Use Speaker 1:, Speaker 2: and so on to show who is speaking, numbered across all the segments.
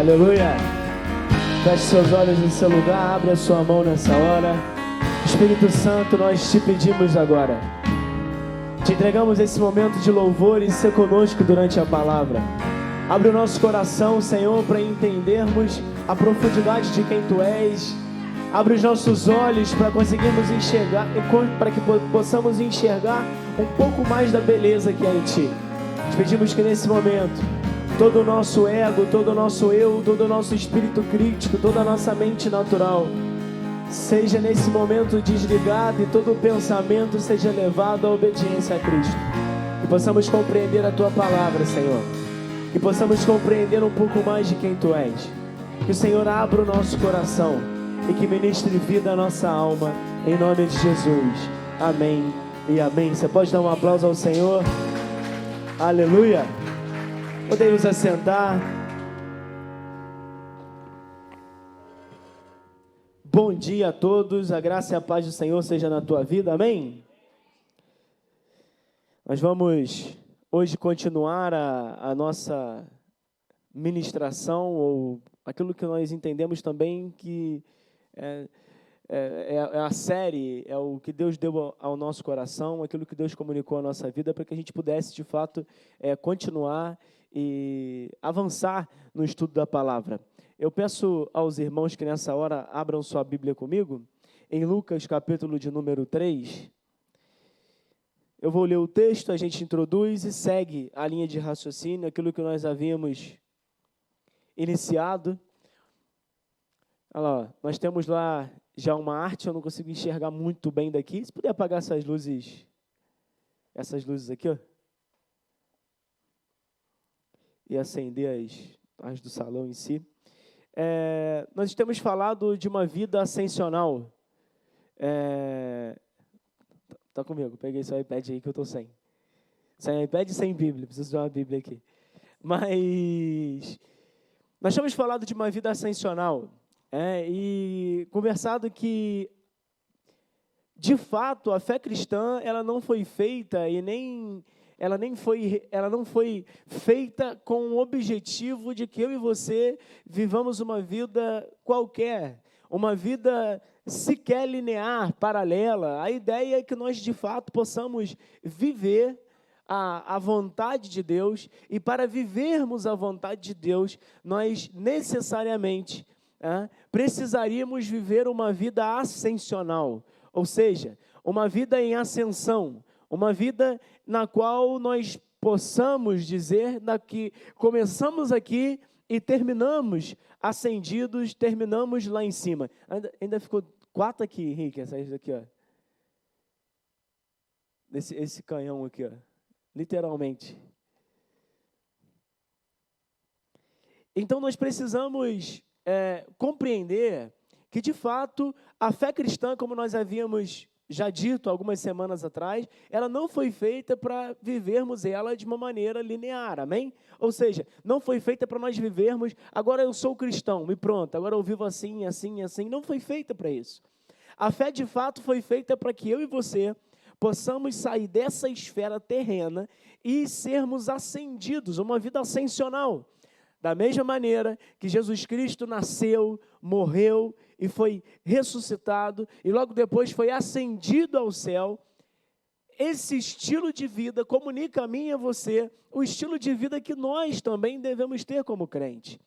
Speaker 1: Aleluia. Feche seus olhos no seu lugar, abra sua mão nessa hora. Espírito Santo, nós te pedimos agora. Te entregamos esse momento de louvor e ser conosco durante a palavra. Abre o nosso coração, Senhor, para entendermos a profundidade de quem Tu és. Abre os nossos olhos para conseguirmos enxergar, para que possamos enxergar um pouco mais da beleza que há em Ti. Te pedimos que nesse momento, todo o nosso ego, todo o nosso eu, todo o nosso espírito crítico, toda a nossa mente natural, seja nesse momento desligado e todo o pensamento seja levado à obediência a Cristo. Que possamos compreender a Tua palavra, Senhor. Que possamos compreender um pouco mais de quem Tu és. Que o Senhor abra o nosso coração e que ministre vida à nossa alma, em nome de Jesus. Amém e amém. Você pode dar um aplauso ao Senhor? Aleluia. Podemos assentar. Bom dia a todos, a graça e a paz do Senhor seja na tua vida, amém? Nós vamos hoje continuar a nossa ministração, ou aquilo que nós entendemos também que é a série, é o que Deus deu ao nosso coração, aquilo que Deus comunicou à nossa vida, para que a gente pudesse, de fato, continuar e avançar no estudo da palavra. Eu peço aos irmãos que nessa hora abram sua Bíblia comigo, em Lucas capítulo de número 3. Eu vou ler o texto, a gente introduz e segue a linha de raciocínio, aquilo que nós havíamos iniciado. Olha lá, nós temos lá já uma arte, eu não consigo enxergar muito bem daqui. Se puder apagar essas luzes aqui, ó, e acender as do salão em si. Nós temos falado de uma vida ascensional. Tá comigo, peguei seu iPad aí que eu estou sem. Sem iPad e sem Bíblia, preciso de uma Bíblia aqui. Mas nós temos falado de uma vida ascensional, e conversado que, de fato, a fé cristã ela não foi feita ela não foi feita com o objetivo de que eu e você vivamos uma vida qualquer, uma vida sequer linear, paralela. A ideia é que nós, de fato, possamos viver a vontade de Deus, e para vivermos a vontade de Deus, nós necessariamente precisaríamos viver uma vida ascensional, ou seja, uma vida em ascensão, uma vida na qual nós possamos dizer que começamos aqui e terminamos ascendidos, terminamos lá em cima. Ainda ficou 4 aqui, Henrique, essas aqui, ó. Esse canhão aqui, ó. Literalmente. Então nós precisamos compreender que, de fato, a fé cristã, como nós havíamos já dito algumas semanas atrás, ela não foi feita para vivermos ela de uma maneira linear, amém? Ou seja, não foi feita para nós vivermos, agora eu sou cristão, e pronto, agora eu vivo assim, assim, assim. Não foi feita para isso. A fé, de fato, foi feita para que eu e você possamos sair dessa esfera terrena e sermos ascendidos, uma vida ascensional. Da mesma maneira que Jesus Cristo nasceu, morreu e foi ressuscitado, e logo depois foi ascendido ao céu, esse estilo de vida comunica a mim e a você o estilo de vida que nós também devemos ter como crente.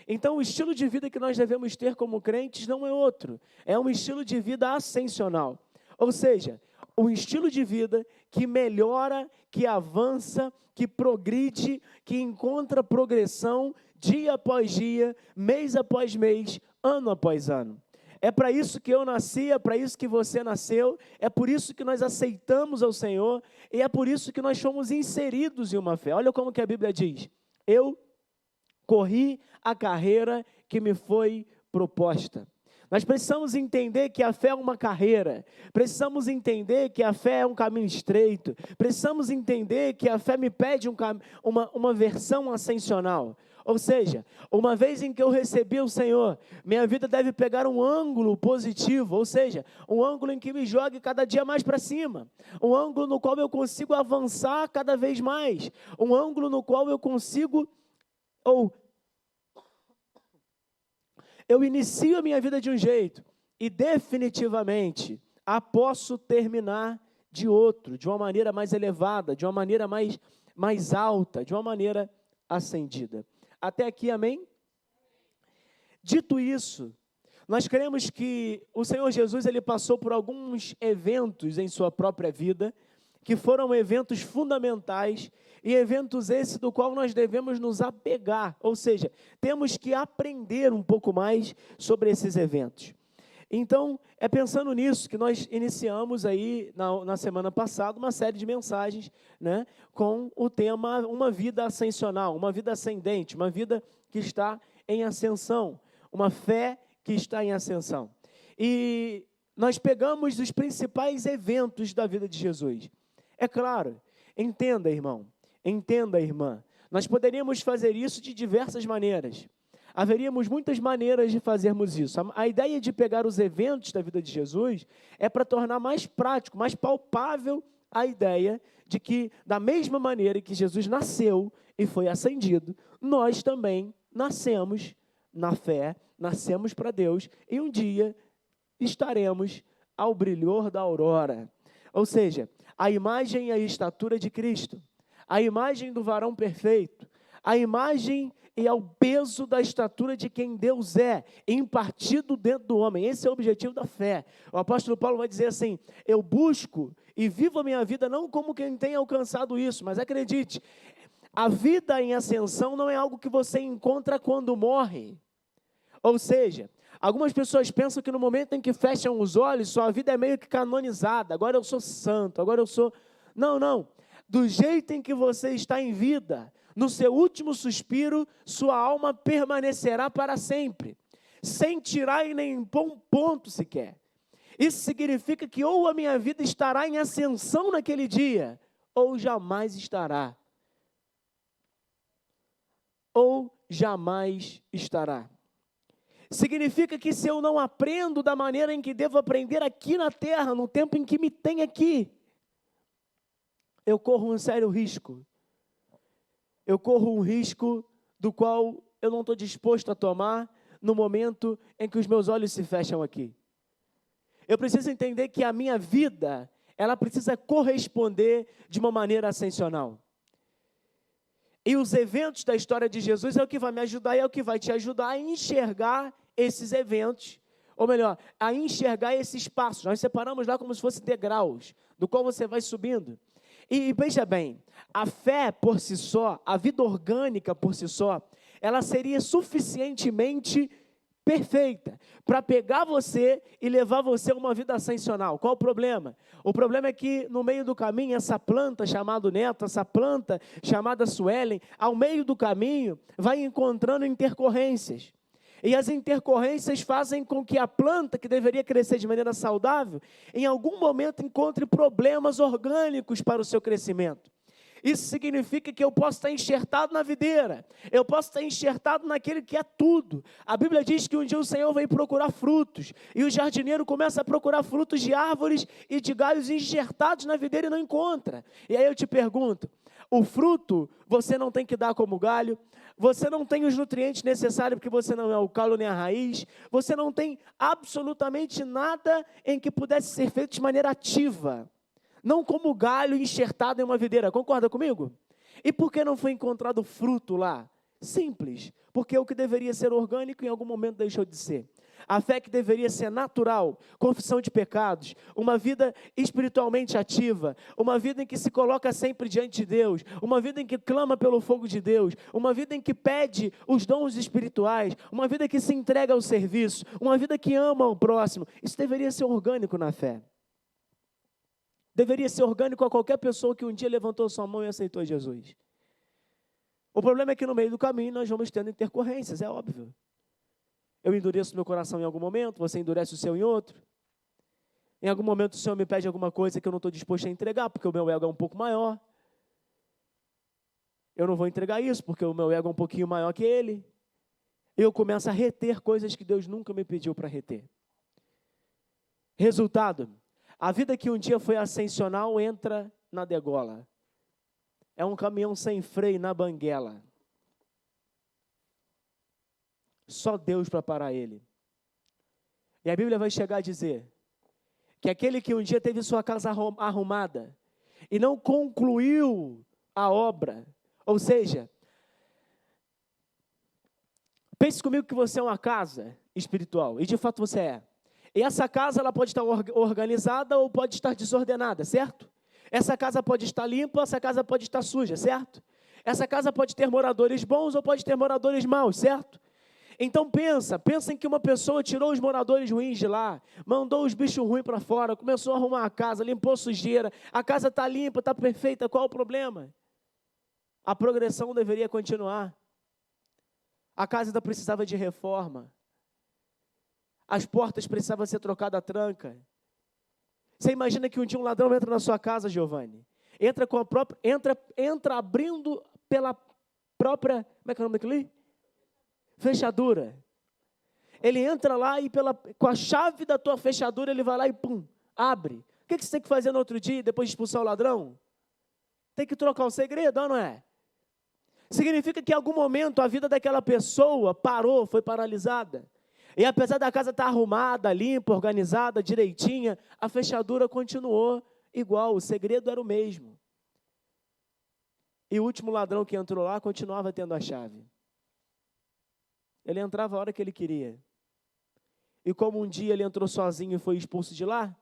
Speaker 1: Então, o estilo de vida que nós devemos ter como crentes não é outro, é um estilo de vida ascensional. Ou seja, um estilo de vida que melhora, que avança, que progride, que encontra progressão dia após dia, mês após mês, ano após ano. É para isso que eu nasci, é para isso que você nasceu, é por isso que nós aceitamos ao Senhor, e é por isso que nós fomos inseridos em uma fé. Olha como que a Bíblia diz: eu corri a carreira que me foi proposta. Nós precisamos entender que a fé é uma carreira, precisamos entender que a fé é um caminho estreito, precisamos entender que a fé me pede uma versão ascensional. Ou seja, uma vez em que eu recebi o Senhor, minha vida deve pegar um ângulo positivo, ou seja, um ângulo em que me jogue cada dia mais para cima, um ângulo no qual eu consigo avançar cada vez mais, um ângulo no qual eu consigo, eu inicio a minha vida de um jeito e definitivamente a posso terminar de outro, de uma maneira mais elevada, de uma maneira mais alta, de uma maneira ascendida. Até aqui, amém? Dito isso, nós cremos que o Senhor Jesus, ele passou por alguns eventos em sua própria vida, que foram eventos fundamentais, e eventos esses do qual nós devemos nos apegar, ou seja, temos que aprender um pouco mais sobre esses eventos. Então, é pensando nisso que nós iniciamos aí, na semana passada, uma série de mensagens, né, com o tema uma vida ascensional, uma vida ascendente, uma vida que está em ascensão, uma fé que está em ascensão. E nós pegamos os principais eventos da vida de Jesus. É claro, entenda, irmão, entenda, irmã, nós poderíamos fazer isso de diversas maneiras. Haveríamos muitas maneiras de fazermos isso. A ideia de pegar os eventos da vida de Jesus é para tornar mais prático, mais palpável a ideia de que, da mesma maneira que Jesus nasceu e foi ascendido, nós também nascemos na fé, nascemos para Deus e um dia estaremos ao brilhor da aurora. Ou seja, a imagem e a estatura de Cristo, a imagem do varão perfeito, a imagem e ao peso da estatura de quem Deus é, impartido dentro do homem. Esse é o objetivo da fé. O apóstolo Paulo vai dizer assim, eu busco e vivo a minha vida não como quem tem alcançado isso, mas acredite, a vida em ascensão não é algo que você encontra quando morre. Ou seja, algumas pessoas pensam que no momento em que fecham os olhos, sua vida é meio que canonizada, agora eu sou santo, agora eu sou... Não. Do jeito em que você está em vida, no seu último suspiro, sua alma permanecerá para sempre, sem tirar e nem pôr um ponto sequer. Isso significa que ou a minha vida estará em ascensão naquele dia, ou jamais estará. Ou jamais estará. Significa que se eu não aprendo da maneira em que devo aprender aqui na terra, no tempo em que me tem aqui, eu corro um sério risco. Eu corro um risco do qual eu não estou disposto a tomar no momento em que os meus olhos se fecham aqui. Eu preciso entender que a minha vida, ela precisa corresponder de uma maneira ascensional. E os eventos da história de Jesus é o que vai me ajudar e é o que vai te ajudar a enxergar esses eventos, ou melhor, a enxergar esses passos. Nós separamos lá como se fossem degraus, do qual você vai subindo. E veja bem, a fé por si só, a vida orgânica por si só, ela seria suficientemente perfeita para pegar você e levar você a uma vida ascensional. Qual o problema? O problema é que no meio do caminho, essa planta chamada Neto, essa planta chamada Suelen, ao meio do caminho, vai encontrando intercorrências. E as intercorrências fazem com que a planta, que deveria crescer de maneira saudável, em algum momento encontre problemas orgânicos para o seu crescimento. Isso significa que eu posso estar enxertado na videira, eu posso estar enxertado naquele que é tudo. A Bíblia diz que um dia o Senhor veio procurar frutos, e o jardineiro começa a procurar frutos de árvores e de galhos enxertados na videira e não encontra. E aí eu te pergunto, o fruto você não tem que dar como galho, você não tem os nutrientes necessários porque você não é o caule nem a raiz, você não tem absolutamente nada em que pudesse ser feito de maneira ativa, não como galho enxertado em uma videira, concorda comigo? E por que não foi encontrado fruto lá? Simples, porque o que deveria ser orgânico em algum momento deixou de ser. A fé que deveria ser natural, confissão de pecados, uma vida espiritualmente ativa, uma vida em que se coloca sempre diante de Deus, uma vida em que clama pelo fogo de Deus, uma vida em que pede os dons espirituais, uma vida que se entrega ao serviço, uma vida que ama o próximo. Isso deveria ser orgânico na fé. Deveria ser orgânico a qualquer pessoa que um dia levantou sua mão e aceitou Jesus. O problema é que no meio do caminho nós vamos tendo intercorrências, é óbvio. Eu endureço meu coração em algum momento, você endurece o seu em outro. Em algum momento o Senhor me pede alguma coisa que eu não estou disposto a entregar, porque o meu ego é um pouco maior. Eu não vou entregar isso, porque o meu ego é um pouquinho maior que ele. Eu começo a reter coisas que Deus nunca me pediu para reter. Resultado, a vida que um dia foi ascensional entra na degola. É um caminhão sem freio na banguela. Só Deus para parar ele. E a Bíblia vai chegar a dizer que aquele que um dia teve sua casa arrumada e não concluiu a obra, ou seja, pense comigo que você é uma casa espiritual, e de fato você é. E essa casa ela pode estar organizada ou pode estar desordenada, certo? Essa casa pode estar limpa, essa casa pode estar suja, certo? Essa casa pode ter moradores bons ou pode ter moradores maus, certo? Então pensa em que uma pessoa tirou os moradores ruins de lá, mandou os bichos ruins para fora, começou a arrumar a casa, limpou sujeira, a casa está limpa, está perfeita, qual o problema? A progressão deveria continuar. A casa ainda precisava de reforma. As portas precisavam ser trocadas a tranca. Você imagina que um dia um ladrão entra na sua casa, Giovanni, entra abrindo pela própria, como é que é o nome daquilo ali? Fechadura. Ele entra lá e com a chave da tua fechadura, ele vai lá e pum, abre. O que você tem que fazer no outro dia, depois de expulsar o ladrão? Tem que trocar o segredo, ou não é? Significa que em algum momento a vida daquela pessoa parou, foi paralisada. E apesar da casa estar arrumada, limpa, organizada, direitinha, a fechadura continuou igual, o segredo era o mesmo. E o último ladrão que entrou lá continuava tendo a chave. Ele entrava a hora que ele queria. E como um dia ele entrou sozinho e foi expulso de lá,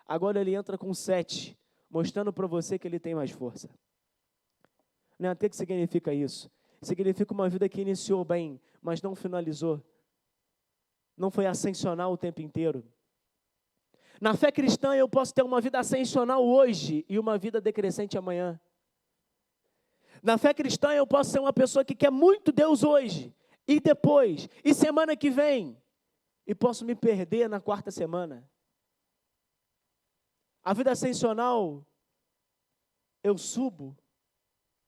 Speaker 1: agora ele entra com 7, mostrando para você que ele tem mais força. Não é até que significa isso? Significa uma vida que iniciou bem, mas não finalizou. Não foi ascensional o tempo inteiro. Na fé cristã eu posso ter uma vida ascensional hoje e uma vida decrescente amanhã. Na fé cristã eu posso ser uma pessoa que quer muito Deus hoje, e depois, e semana que vem, e posso me perder na quarta semana. A vida ascensional, eu subo,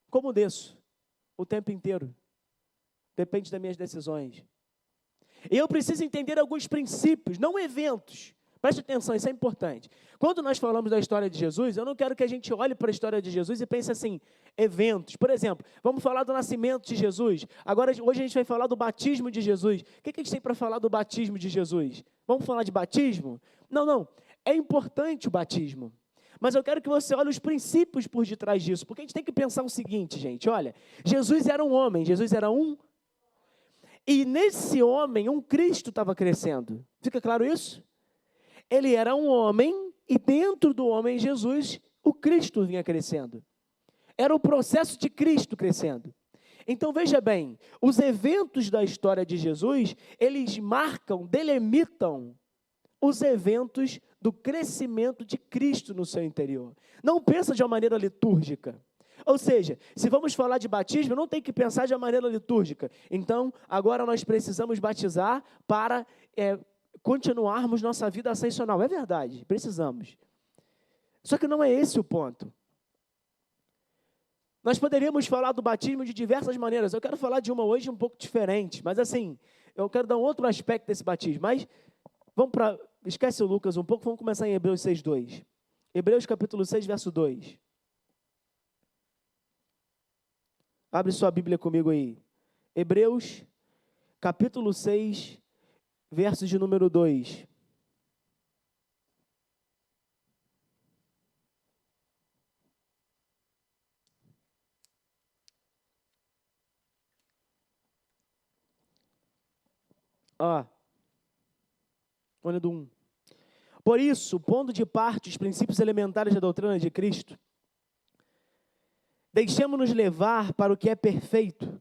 Speaker 1: como desço, o tempo inteiro. Depende das minhas decisões. E eu preciso entender alguns princípios, não eventos. Preste atenção, isso é importante. Quando nós falamos da história de Jesus, eu não quero que a gente olhe para a história de Jesus e pense assim, eventos. Por exemplo, vamos falar do nascimento de Jesus. Agora, hoje a gente vai falar do batismo de Jesus. O que a gente tem para falar do batismo de Jesus? Vamos falar de batismo? Não. É importante o batismo. Mas eu quero que você olhe os princípios por detrás disso. Porque a gente tem que pensar o seguinte, gente. Olha, Jesus era um homem. Jesus era um... E nesse homem, um Cristo estava crescendo. Fica claro isso? Ele era um homem e dentro do homem Jesus, o Cristo vinha crescendo. Era o processo de Cristo crescendo. Então veja bem, os eventos da história de Jesus, eles marcam, delimitam os eventos do crescimento de Cristo no seu interior. Não pensa de uma maneira litúrgica. Ou seja, se vamos falar de batismo, não tem que pensar de uma maneira litúrgica. Então, agora nós precisamos batizar para continuarmos nossa vida ascensional. É verdade, precisamos. Só que não é esse o ponto. Nós poderíamos falar do batismo de diversas maneiras. Eu quero falar de uma hoje um pouco diferente, mas assim, eu quero dar um outro aspecto desse batismo. Mas esquece o Lucas um pouco, vamos começar em Hebreus 6:2. Hebreus capítulo 6, verso 2. Abre sua Bíblia comigo aí. Hebreus capítulo 6, verso de número 2. Olha do 1. Por isso, pondo de parte os princípios elementares da doutrina de Cristo, deixemos-nos levar para o que é perfeito,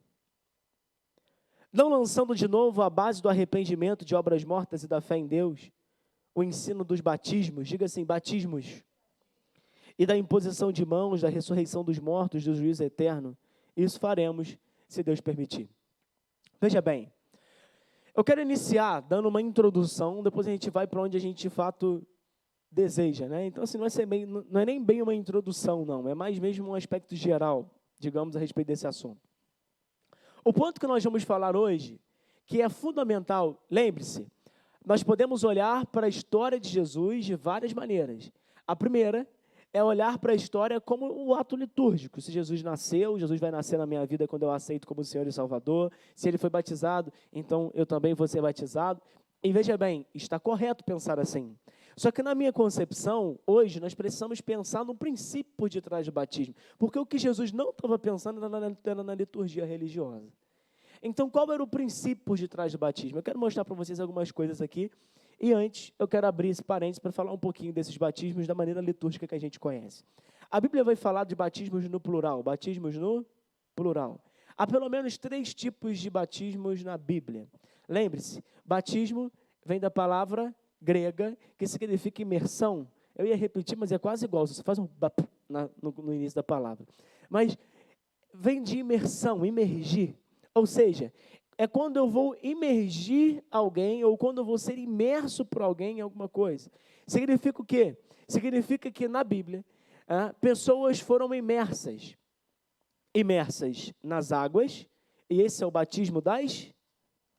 Speaker 1: não lançando de novo a base do arrependimento de obras mortas e da fé em Deus, o ensino dos batismos, diga assim, batismos, e da imposição de mãos, da ressurreição dos mortos, do juízo eterno. Isso faremos, se Deus permitir. Veja bem, eu quero iniciar dando uma introdução, depois a gente vai para onde a gente de fato deseja, né? Então, assim, não é nem bem uma introdução, não, é mais mesmo um aspecto geral, digamos, a respeito desse assunto. O ponto que nós vamos falar hoje, que é fundamental, lembre-se, nós podemos olhar para a história de Jesus de várias maneiras. A primeira é olhar para a história como o ato litúrgico. Se Jesus nasceu, Jesus vai nascer na minha vida quando eu aceito como Senhor e Salvador. Se ele foi batizado, então eu também vou ser batizado. E veja bem, está correto pensar assim. Só que na minha concepção, hoje, nós precisamos pensar no princípio por detrás do batismo. Porque o que Jesus não estava pensando era na liturgia religiosa. Então, qual era o princípio por detrás do batismo? Eu quero mostrar para vocês algumas coisas aqui. E antes, eu quero abrir esse parênteses para falar um pouquinho desses batismos da maneira litúrgica que a gente conhece. A Bíblia vai falar de batismos no plural. Batismos no plural. Há pelo menos 3 tipos de batismos na Bíblia. Lembre-se, batismo vem da palavra grega, que significa imersão. Eu ia repetir, mas é quase igual. Você faz um bap no início da palavra. Mas vem de imersão, imergir. Ou seja, é quando eu vou imergir alguém ou quando eu vou ser imerso por alguém em alguma coisa. Significa o quê? Significa que na Bíblia, pessoas foram imersas nas águas, e esse é o batismo das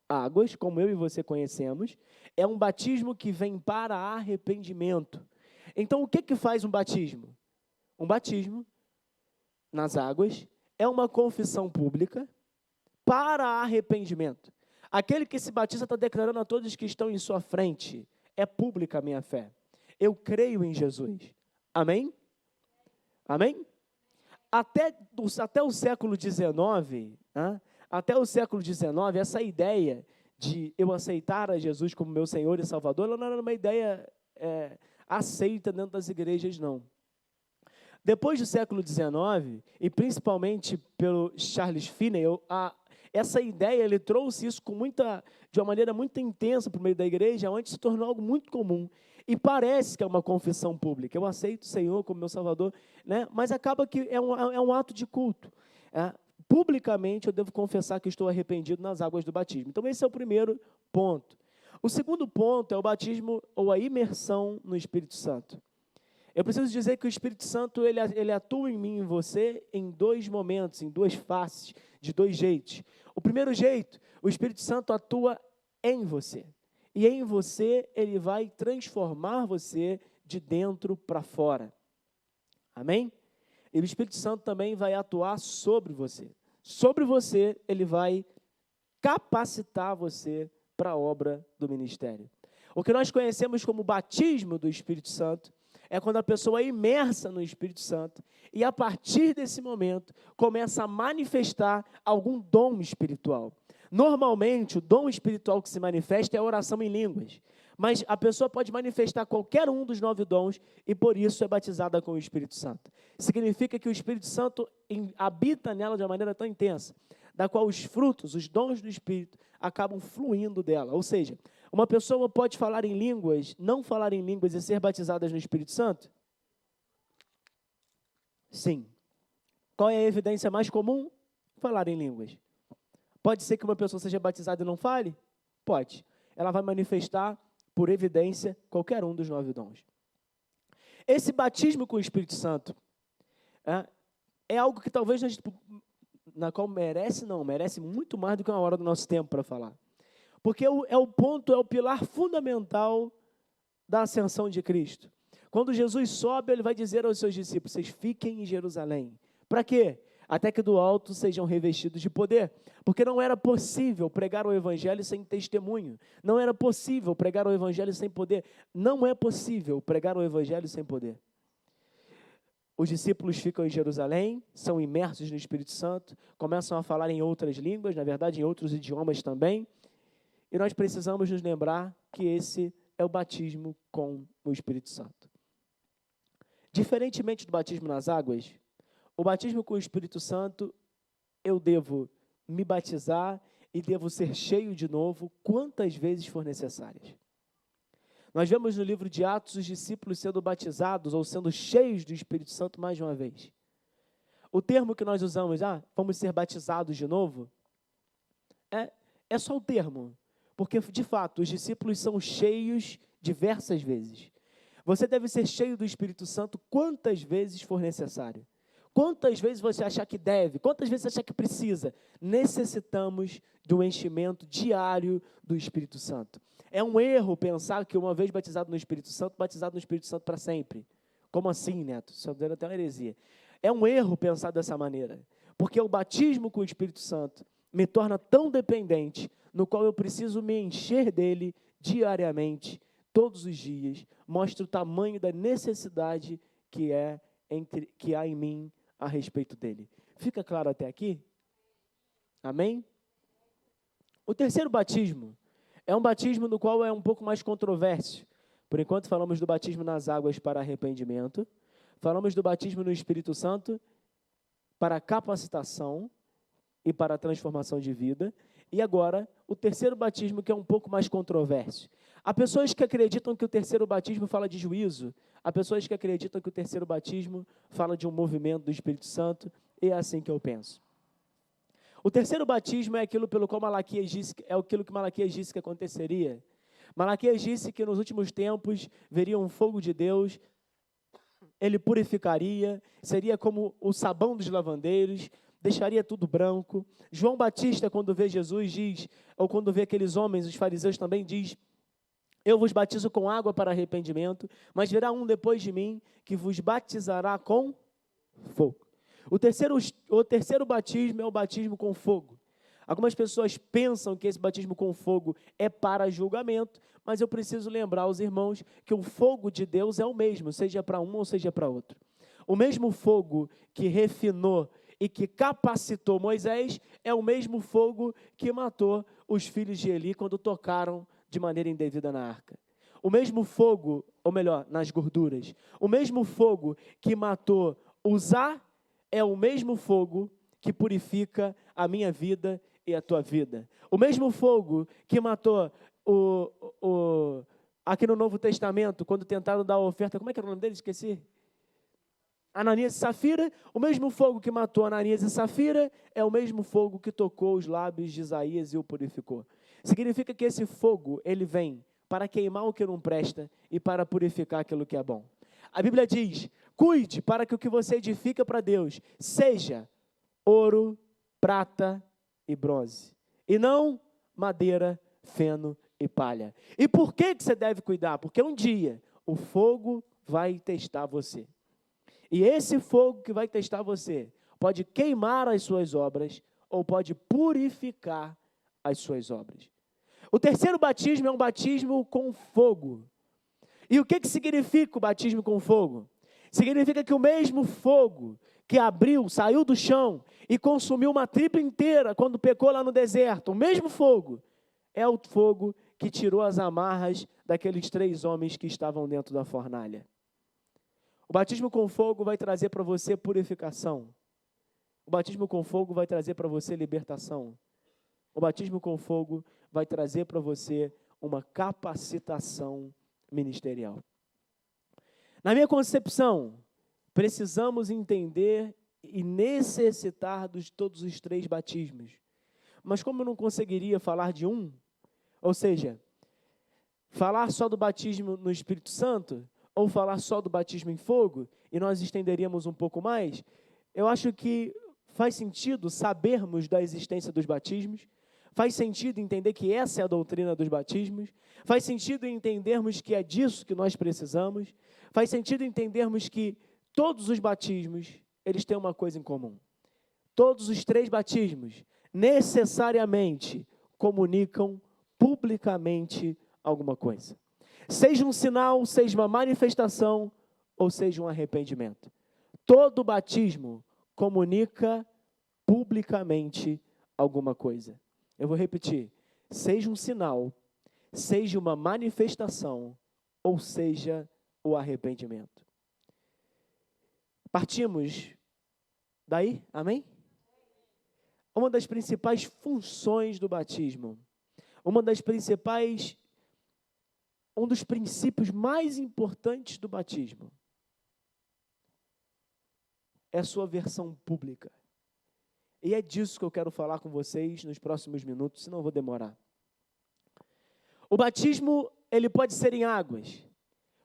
Speaker 1: águas, como eu e você conhecemos. É um batismo que vem para arrependimento. Então, o que faz um batismo? Um batismo nas águas é uma confissão pública para arrependimento. Aquele que se batiza está declarando a todos que estão em sua frente: é pública a minha fé. Eu creio em Jesus. Amém? Amém? Até o século XIX, até o século XIX, essa ideia de eu aceitar a Jesus como meu Senhor e Salvador, ela não era uma ideia aceita dentro das igrejas, não. Depois do século XIX, e principalmente pelo Charles Finney, essa ideia, ele trouxe isso de uma maneira muito intensa para o meio da igreja, onde se tornou algo muito comum. E parece que é uma confissão pública. Eu aceito o Senhor como meu Salvador, né? Mas acaba que é um ato de culto. Publicamente, eu devo confessar que estou arrependido nas águas do batismo. Então, esse é o primeiro ponto. O segundo ponto é o batismo ou a imersão no Espírito Santo. Eu preciso dizer que o Espírito Santo, ele atua em mim e em você em 2 momentos, em 2 faces, de 2 jeitos. O primeiro jeito, o Espírito Santo atua em você. E em você, ele vai transformar você de dentro para fora. Amém? E o Espírito Santo também vai atuar sobre você. Sobre você, ele vai capacitar você para a obra do ministério. O que nós conhecemos como batismo do Espírito Santo é quando a pessoa é imersa no Espírito Santo e, a partir desse momento, começa a manifestar algum dom espiritual. Normalmente, o dom espiritual que se manifesta é a oração em línguas, mas a pessoa pode manifestar qualquer um dos 9 dons e, por isso, é batizada com o Espírito Santo. Significa que o Espírito Santo habita nela de uma maneira tão intensa, da qual os frutos, os dons do Espírito, acabam fluindo dela. Ou seja, uma pessoa pode falar em línguas, não falar em línguas e ser batizada no Espírito Santo? Sim. Qual é a evidência mais comum? Falar em línguas. Pode ser que uma pessoa seja batizada e não fale? Pode. Ela vai manifestar, por evidência, qualquer um dos 9 dons. Esse batismo com o Espírito Santo é algo que talvez na qual merece muito mais do que uma hora do nosso tempo para falar. Porque é o pilar fundamental da ascensão de Cristo. Quando Jesus sobe, ele vai dizer aos seus discípulos: vocês fiquem em Jerusalém. Para quê? Até que do alto sejam revestidos de poder. Porque não era possível pregar o evangelho sem testemunho. Não era possível pregar o evangelho sem poder. Não é possível pregar o evangelho sem poder. Os discípulos ficam em Jerusalém, são imersos no Espírito Santo, começam a falar em outras línguas, na verdade em outros idiomas também. E nós precisamos nos lembrar que esse é o batismo com o Espírito Santo. Diferentemente do batismo nas águas, o batismo com o Espírito Santo, eu devo me batizar e devo ser cheio de novo quantas vezes for necessárias. Nós vemos no livro de Atos os discípulos sendo batizados ou sendo cheios do Espírito Santo mais de uma vez. O termo que nós usamos, vamos ser batizados de novo, é só o termo, porque de fato os discípulos são cheios diversas vezes. Você deve ser cheio do Espírito Santo quantas vezes for necessário. Quantas vezes você achar que deve, quantas vezes você achar que precisa, necessitamos do enchimento diário do Espírito Santo. É um erro pensar que uma vez batizado no Espírito Santo para sempre. Como assim, Neto? Isso é até uma heresia. É um erro pensar dessa maneira, porque o batismo com o Espírito Santo me torna tão dependente, no qual eu preciso me encher dele diariamente, todos os dias, mostra o tamanho da necessidade que há em mim a respeito dele. Fica claro até aqui? Amém? O terceiro batismo é um batismo no qual é um pouco mais controverso. Por enquanto falamos do batismo nas águas para arrependimento, falamos do batismo no Espírito Santo para capacitação e para a transformação de vida. E agora, o terceiro batismo, que é um pouco mais controverso. Há pessoas que acreditam que o terceiro batismo fala de juízo, há pessoas que acreditam que o terceiro batismo fala de um movimento do Espírito Santo, e é assim que eu penso. O terceiro batismo é aquilo pelo qual Malaquias disse, aquilo que Malaquias disse que aconteceria. Malaquias disse que nos últimos tempos veria um fogo de Deus, ele purificaria, seria como o sabão dos lavandeiros, deixaria tudo branco. João Batista, quando vê Jesus, diz, ou quando vê aqueles homens, os fariseus também diz, eu vos batizo com água para arrependimento, mas virá um depois de mim que vos batizará com fogo. O terceiro batismo é o batismo com fogo. Algumas pessoas pensam que esse batismo com fogo é para julgamento, mas eu preciso lembrar aos irmãos que o fogo de Deus é o mesmo, seja para um ou seja para outro. O mesmo fogo que refinou e que capacitou Moisés é o mesmo fogo que matou os filhos de Eli quando tocaram de maneira indevida na arca. O mesmo fogo, ou melhor, nas gorduras, o mesmo fogo que matou Uzá é o mesmo fogo que purifica a minha vida e a tua vida. O mesmo fogo que matou aqui no Novo Testamento, quando tentaram dar a oferta, como é que era o nome dele? Esqueci. Ananias e Safira, o mesmo fogo que matou Ananias e Safira é o mesmo fogo que tocou os lábios de Isaías e o purificou. Significa que esse fogo, ele vem para queimar o que não presta e para purificar aquilo que é bom. A Bíblia diz, cuide para que o que você edifica para Deus seja ouro, prata e bronze, e não madeira, feno e palha. E por que você deve cuidar? Porque um dia o fogo vai testar você. E esse fogo que vai testar você pode queimar as suas obras ou pode purificar as suas obras. O terceiro batismo é um batismo com fogo. E o que significa o batismo com fogo? Significa que o mesmo fogo que saiu do chão e consumiu uma tribo inteira quando pecou lá no deserto, o mesmo fogo é o fogo que tirou as amarras daqueles 3 homens que estavam dentro da fornalha. O batismo com fogo vai trazer para você purificação. O batismo com fogo vai trazer para você libertação. O batismo com fogo vai trazer para você uma capacitação ministerial. Na minha concepção, precisamos entender e necessitar de todos os 3 batismos. Mas como eu não conseguiria falar de um, ou seja, falar só do batismo no Espírito Santo, ou falar só do batismo em fogo, e nós estenderíamos um pouco mais, eu acho que faz sentido sabermos da existência dos batismos, faz sentido entender que essa é a doutrina dos batismos, faz sentido entendermos que é disso que nós precisamos, faz sentido entendermos que todos os batismos, eles têm uma coisa em comum. Todos os 3 batismos necessariamente comunicam publicamente alguma coisa. Seja um sinal, seja uma manifestação, ou seja um arrependimento. Todo batismo comunica publicamente alguma coisa. Eu vou repetir. Seja um sinal, seja uma manifestação, ou seja o arrependimento. Partimos daí? Amém? Uma das principais funções do batismo, um dos princípios mais importantes do batismo é a sua versão pública. E é disso que eu quero falar com vocês nos próximos minutos, senão eu vou demorar. O batismo, ele pode ser em águas,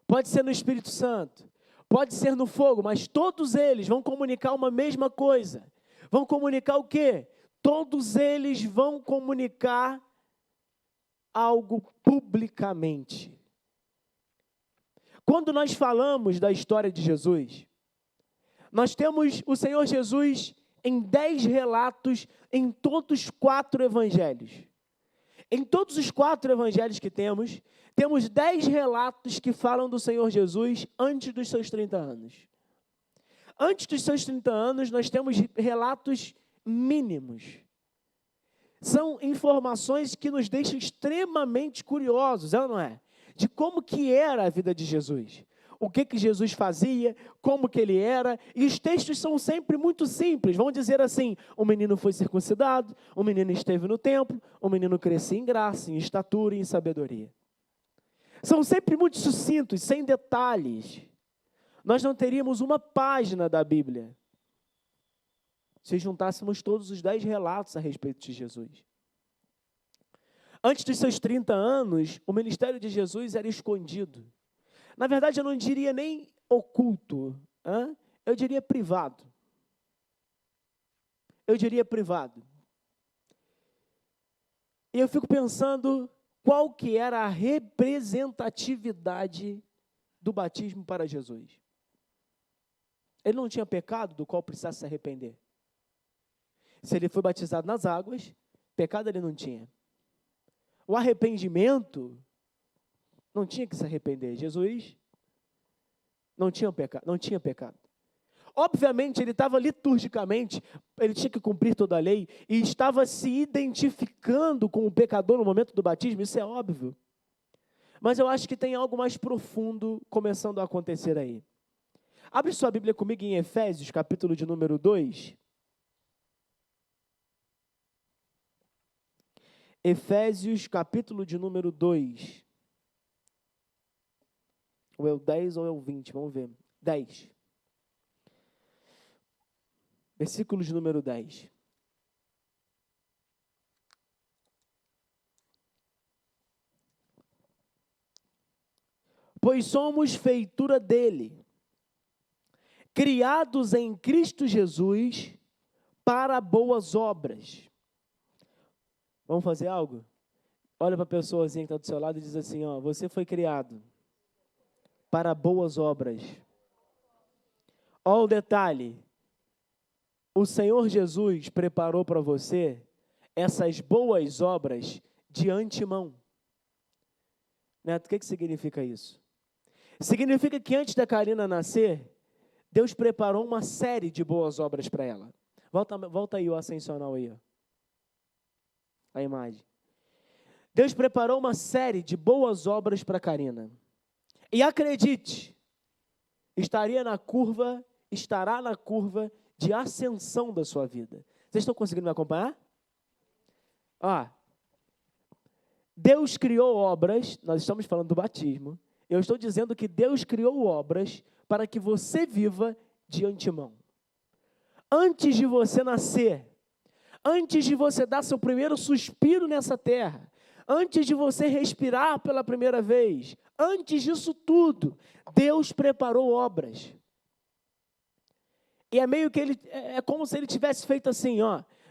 Speaker 1: pode ser no Espírito Santo, pode ser no fogo, mas todos eles vão comunicar uma mesma coisa. Vão comunicar o quê? Todos eles vão comunicar algo publicamente. Quando nós falamos da história de Jesus, nós temos o Senhor Jesus em 10 relatos em todos os 4 evangelhos. Em todos os 4 evangelhos que temos 10 relatos que falam do Senhor Jesus antes dos seus 30 anos. Antes dos seus 30 anos, nós temos relatos mínimos. São informações que nos deixam extremamente curiosos, é ou não é? De como que era a vida de Jesus. O que Jesus fazia, como que ele era, e os textos são sempre muito simples. Vão dizer assim: o menino foi circuncidado, o menino esteve no templo, o menino crescia em graça, em estatura e em sabedoria. São sempre muito sucintos, sem detalhes. Nós não teríamos uma página da Bíblia se juntássemos todos os 10 relatos a respeito de Jesus. Antes dos seus 30 anos, o ministério de Jesus era escondido. Na verdade, eu não diria nem oculto, eu diria privado. Eu diria privado. E eu fico pensando qual que era a representatividade do batismo para Jesus. Ele não tinha pecado do qual precisasse se arrepender. Se ele foi batizado nas águas, pecado ele não tinha. O arrependimento, não tinha que se arrepender. Jesus não tinha pecado. Obviamente, ele estava liturgicamente, ele tinha que cumprir toda a lei, e estava se identificando com o pecador no momento do batismo, isso é óbvio. Mas eu acho que tem algo mais profundo começando a acontecer aí. Abre sua Bíblia comigo em Efésios, capítulo de número 2. Efésios, capítulo de número 2. Ou é o 10 ou é o 20, vamos ver. 10. Versículo de número 10. Pois somos feitura dele, criados em Cristo Jesus para boas obras. Vamos fazer algo? Olha para a pessoazinha que está do seu lado e diz assim, você foi criado para boas obras. Olha o detalhe. O Senhor Jesus preparou para você essas boas obras de antemão. Neto, o que significa isso? Significa que antes da Karina nascer, Deus preparou uma série de boas obras para ela. Volta aí o ascensional aí, a imagem. Deus preparou uma série de boas obras para Karina. E acredite, estará na curva de ascensão da sua vida. Vocês estão conseguindo me acompanhar? Deus criou obras, nós estamos falando do batismo, eu estou dizendo que Deus criou obras para que você viva de antemão. Antes de você nascer, antes de você dar seu primeiro suspiro nessa terra, antes de você respirar pela primeira vez, antes disso tudo, Deus preparou obras. E é meio que é como se ele tivesse feito assim,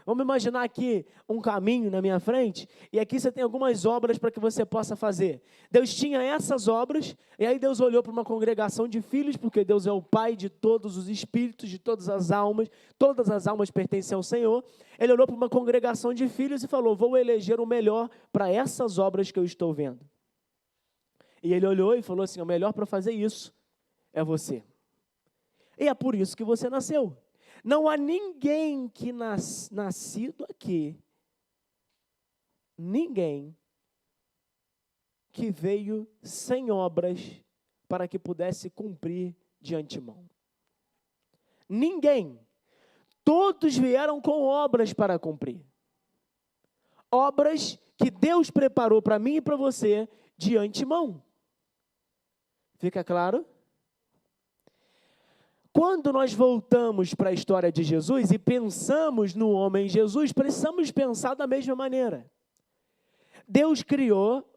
Speaker 1: vamos imaginar aqui um caminho na minha frente, e aqui você tem algumas obras para que você possa fazer. Deus tinha essas obras, e aí Deus olhou para uma congregação de filhos, porque Deus é o Pai de todos os espíritos, de todas as almas pertencem ao Senhor. Ele olhou para uma congregação de filhos e falou, vou eleger o melhor para essas obras que eu estou vendo. E ele olhou e falou assim, o melhor para fazer isso é você. E é por isso que você nasceu. Não há ninguém que nascido aqui, ninguém que veio sem obras para que pudesse cumprir de antemão. Ninguém. Todos vieram com obras para cumprir. Obras que Deus preparou para mim e para você de antemão. Fica claro? Quando nós voltamos para a história de Jesus e pensamos no homem Jesus, precisamos pensar da mesma maneira. Deus criou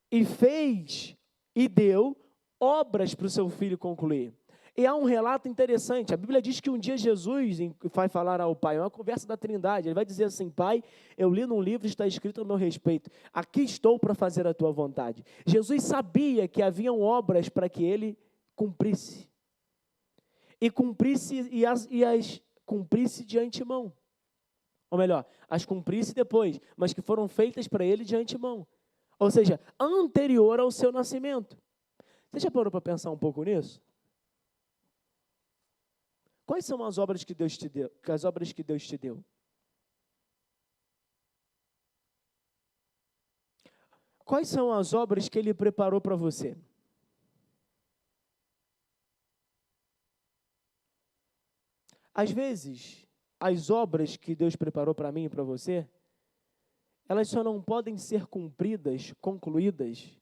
Speaker 1: e fez e deu obras para o seu filho concluir. E há um relato interessante, a Bíblia diz que um dia Jesus vai falar ao Pai, é uma conversa da Trindade, ele vai dizer assim: Pai, eu li num livro, está escrito a meu respeito, aqui estou para fazer a tua vontade. Jesus sabia que haviam obras para que ele cumprisse, e as cumprisse de antemão, ou melhor, as cumprisse depois, mas que foram feitas para ele de antemão, ou seja, anterior ao seu nascimento. Você já parou para pensar um pouco nisso? Quais são as obras que Deus te deu? As obras que Deus te deu? Quais são as obras que Ele preparou para você? Às vezes, as obras que Deus preparou para mim e para você, elas só não podem ser cumpridas, concluídas,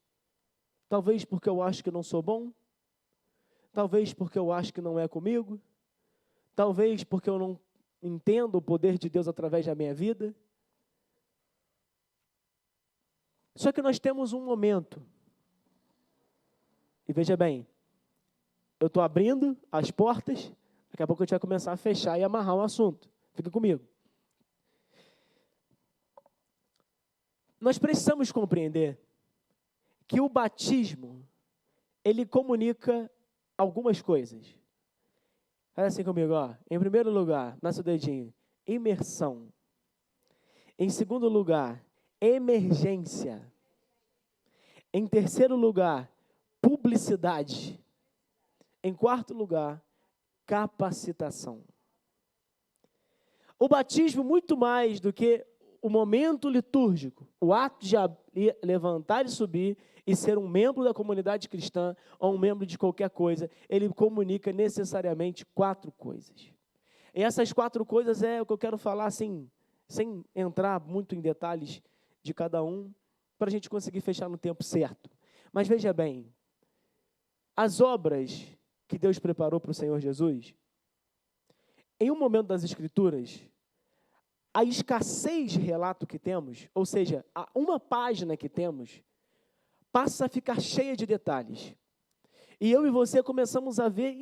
Speaker 1: talvez porque eu acho que não sou bom, talvez porque eu acho que não é comigo, talvez porque eu não entendo o poder de Deus através da minha vida. Só que nós temos um momento, e veja bem, eu estou abrindo as portas, daqui a pouco a gente vai começar a fechar e amarrar o assunto. Fica comigo. Nós precisamos compreender que o batismo, ele comunica algumas coisas. Olha assim comigo, ó. Em primeiro lugar, nasce o dedinho, imersão. Em segundo lugar, emergência. Em terceiro lugar, publicidade. Em quarto lugar, capacitação. O batismo, muito mais do que o momento litúrgico, o ato de levantar e subir e ser um membro da comunidade cristã ou um membro de qualquer coisa, ele comunica necessariamente 4 coisas. E essas 4 coisas é o que eu quero falar assim, sem entrar muito em detalhes de cada um, para a gente conseguir fechar no tempo certo. Mas veja bem, as obras que Deus preparou para o Senhor Jesus, em um momento das Escrituras, a escassez de relato que temos, ou seja, uma página que temos, passa a ficar cheia de detalhes. E eu e você começamos a ver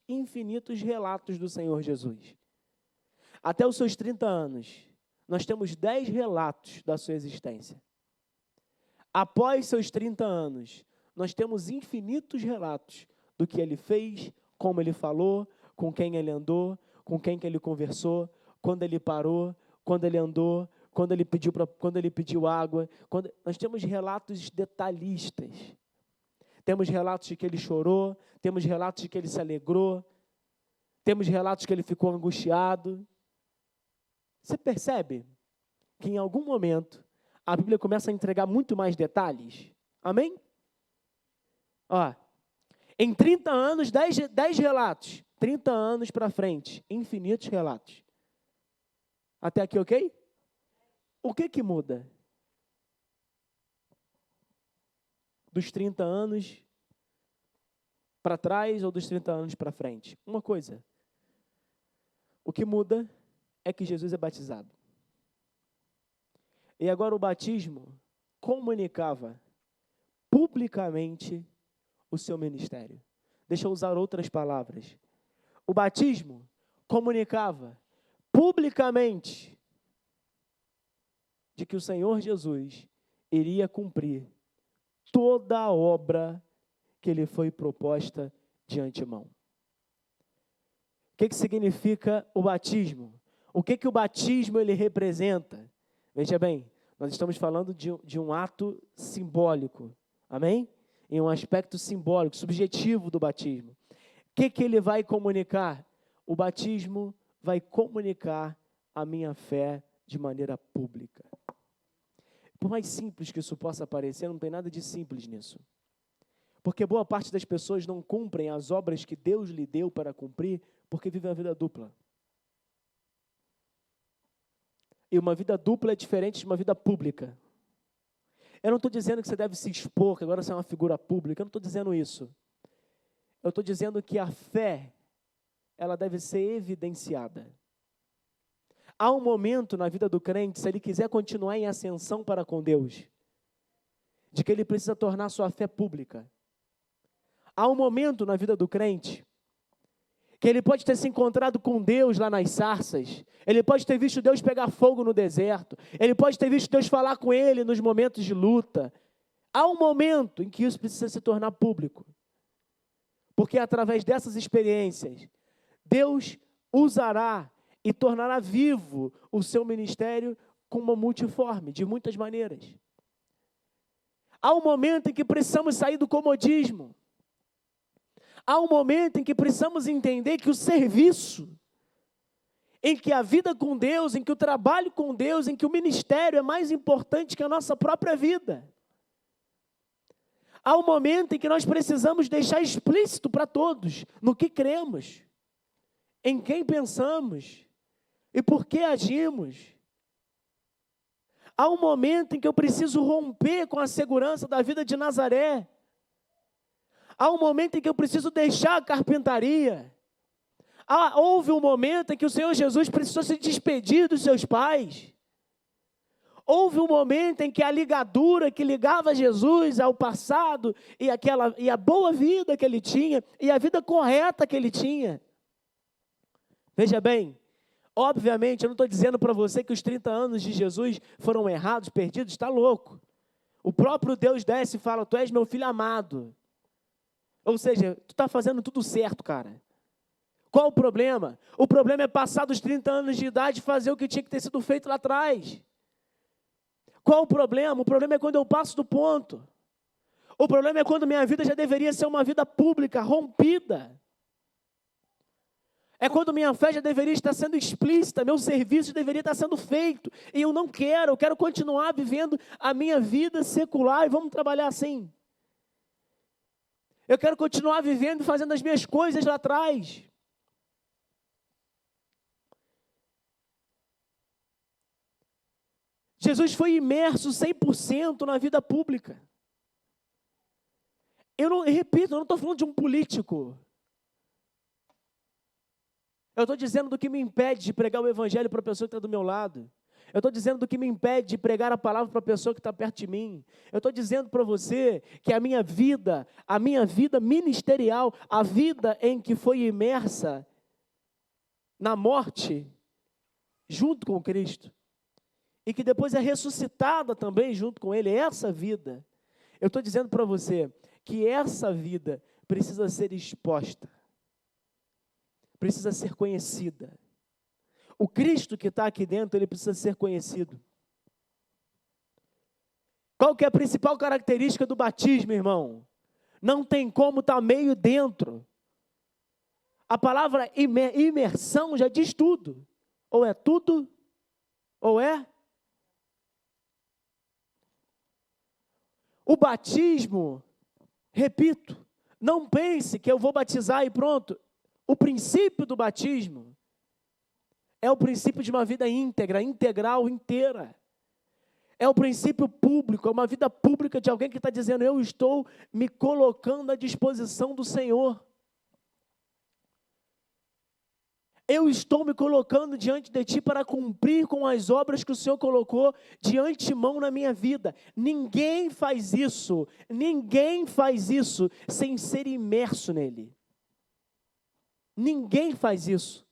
Speaker 1: infinitos relatos do Senhor Jesus. Até os seus 30 anos, nós temos 10 relatos da sua existência. Após seus 30 anos, nós temos infinitos relatos do que ele fez, como ele falou, com quem ele andou, com quem que ele conversou, quando ele parou, quando ele andou, quando ele pediu água. Nós temos relatos detalhistas. Temos relatos de que ele chorou, temos relatos de que ele se alegrou, temos relatos que ele ficou angustiado. Você percebe que em algum momento a Bíblia começa a entregar muito mais detalhes? Amém? Ó, em 30 anos, 10 relatos. 30 anos para frente, infinitos relatos. Até aqui, ok? O que muda? Dos 30 anos para trás ou dos 30 anos para frente? Uma coisa. O que muda é que Jesus é batizado. E agora o batismo comunicava publicamente o seu ministério. Deixa eu usar outras palavras. O batismo comunicava publicamente de que o Senhor Jesus iria cumprir toda a obra que lhe foi proposta de antemão. O que significa o batismo? O que o batismo ele representa? Veja bem, nós estamos falando de um ato simbólico, amém? Em um aspecto simbólico, subjetivo do batismo. O que ele vai comunicar? O batismo vai comunicar a minha fé de maneira pública. Por mais simples que isso possa parecer, não tem nada de simples nisso. Porque boa parte das pessoas não cumprem as obras que Deus lhe deu para cumprir, porque vivem a vida dupla. E uma vida dupla é diferente de uma vida pública. Eu não estou dizendo que você deve se expor, que agora você é uma figura pública, eu não estou dizendo isso. Eu estou dizendo que a fé, ela deve ser evidenciada. Há um momento na vida do crente, se ele quiser continuar em ascensão para com Deus, de que ele precisa tornar sua fé pública. Há um momento na vida do crente que ele pode ter se encontrado com Deus lá nas sarças, ele pode ter visto Deus pegar fogo no deserto, ele pode ter visto Deus falar com ele nos momentos de luta. Há um momento em que isso precisa se tornar público, porque através dessas experiências, Deus usará e tornará vivo o seu ministério com uma multiforme, de muitas maneiras. Há um momento em que precisamos sair do comodismo. Há um momento em que precisamos entender que o serviço, em que a vida com Deus, em que o trabalho com Deus, em que o ministério é mais importante que a nossa própria vida. Há um momento em que nós precisamos deixar explícito para todos no que cremos, em quem pensamos e por que agimos. Há um momento em que eu preciso romper com a segurança da vida de Nazaré. Há um momento em que eu preciso deixar a carpintaria. Houve um momento em que o Senhor Jesus precisou se despedir dos seus pais. Houve um momento em que a ligadura que ligava Jesus ao passado e a boa vida que ele tinha e a vida correta que ele tinha. Veja bem, obviamente eu não estou dizendo para você que os 30 anos de Jesus foram errados, perdidos, está louco. O próprio Deus desce e fala, tu és meu filho amado. Ou seja, tu está fazendo tudo certo, cara. Qual o problema? O problema é passar dos 30 anos de idade e fazer o que tinha que ter sido feito lá atrás. Qual o problema? O problema é quando eu passo do ponto. O problema é quando minha vida já deveria ser uma vida pública, rompida. É quando minha fé já deveria estar sendo explícita, meu serviço deveria estar sendo feito. E eu não quero, eu quero continuar vivendo a minha vida secular e vamos trabalhar assim. Eu quero continuar vivendo e fazendo as minhas coisas lá atrás. Jesus foi imerso 100% na vida pública. Repito, eu não estou falando de um político. Eu estou dizendo do que me impede de pregar o evangelho para a pessoa que está do meu lado. Eu estou dizendo do que me impede de pregar a palavra para a pessoa que está perto de mim. Eu estou dizendo para você que a minha vida ministerial, a vida em que foi imersa na morte, junto com Cristo, e que depois é ressuscitada também junto com Ele, essa vida, eu estou dizendo para você que essa vida precisa ser exposta, precisa ser conhecida. O Cristo que está aqui dentro, ele precisa ser conhecido. Qual que é a principal característica do batismo, irmão? Não tem como estar meio dentro. A palavra imersão já diz tudo. Ou é tudo, ou é. O batismo, repito, não pense que eu vou batizar e pronto. O princípio do batismo é o princípio de uma vida íntegra, integral, inteira. É o princípio público, é uma vida pública de alguém que está dizendo, eu estou me colocando à disposição do Senhor. Eu estou me colocando diante de Ti para cumprir com as obras que o Senhor colocou de antemão na minha vida. Ninguém faz isso sem ser imerso nele. Ninguém faz isso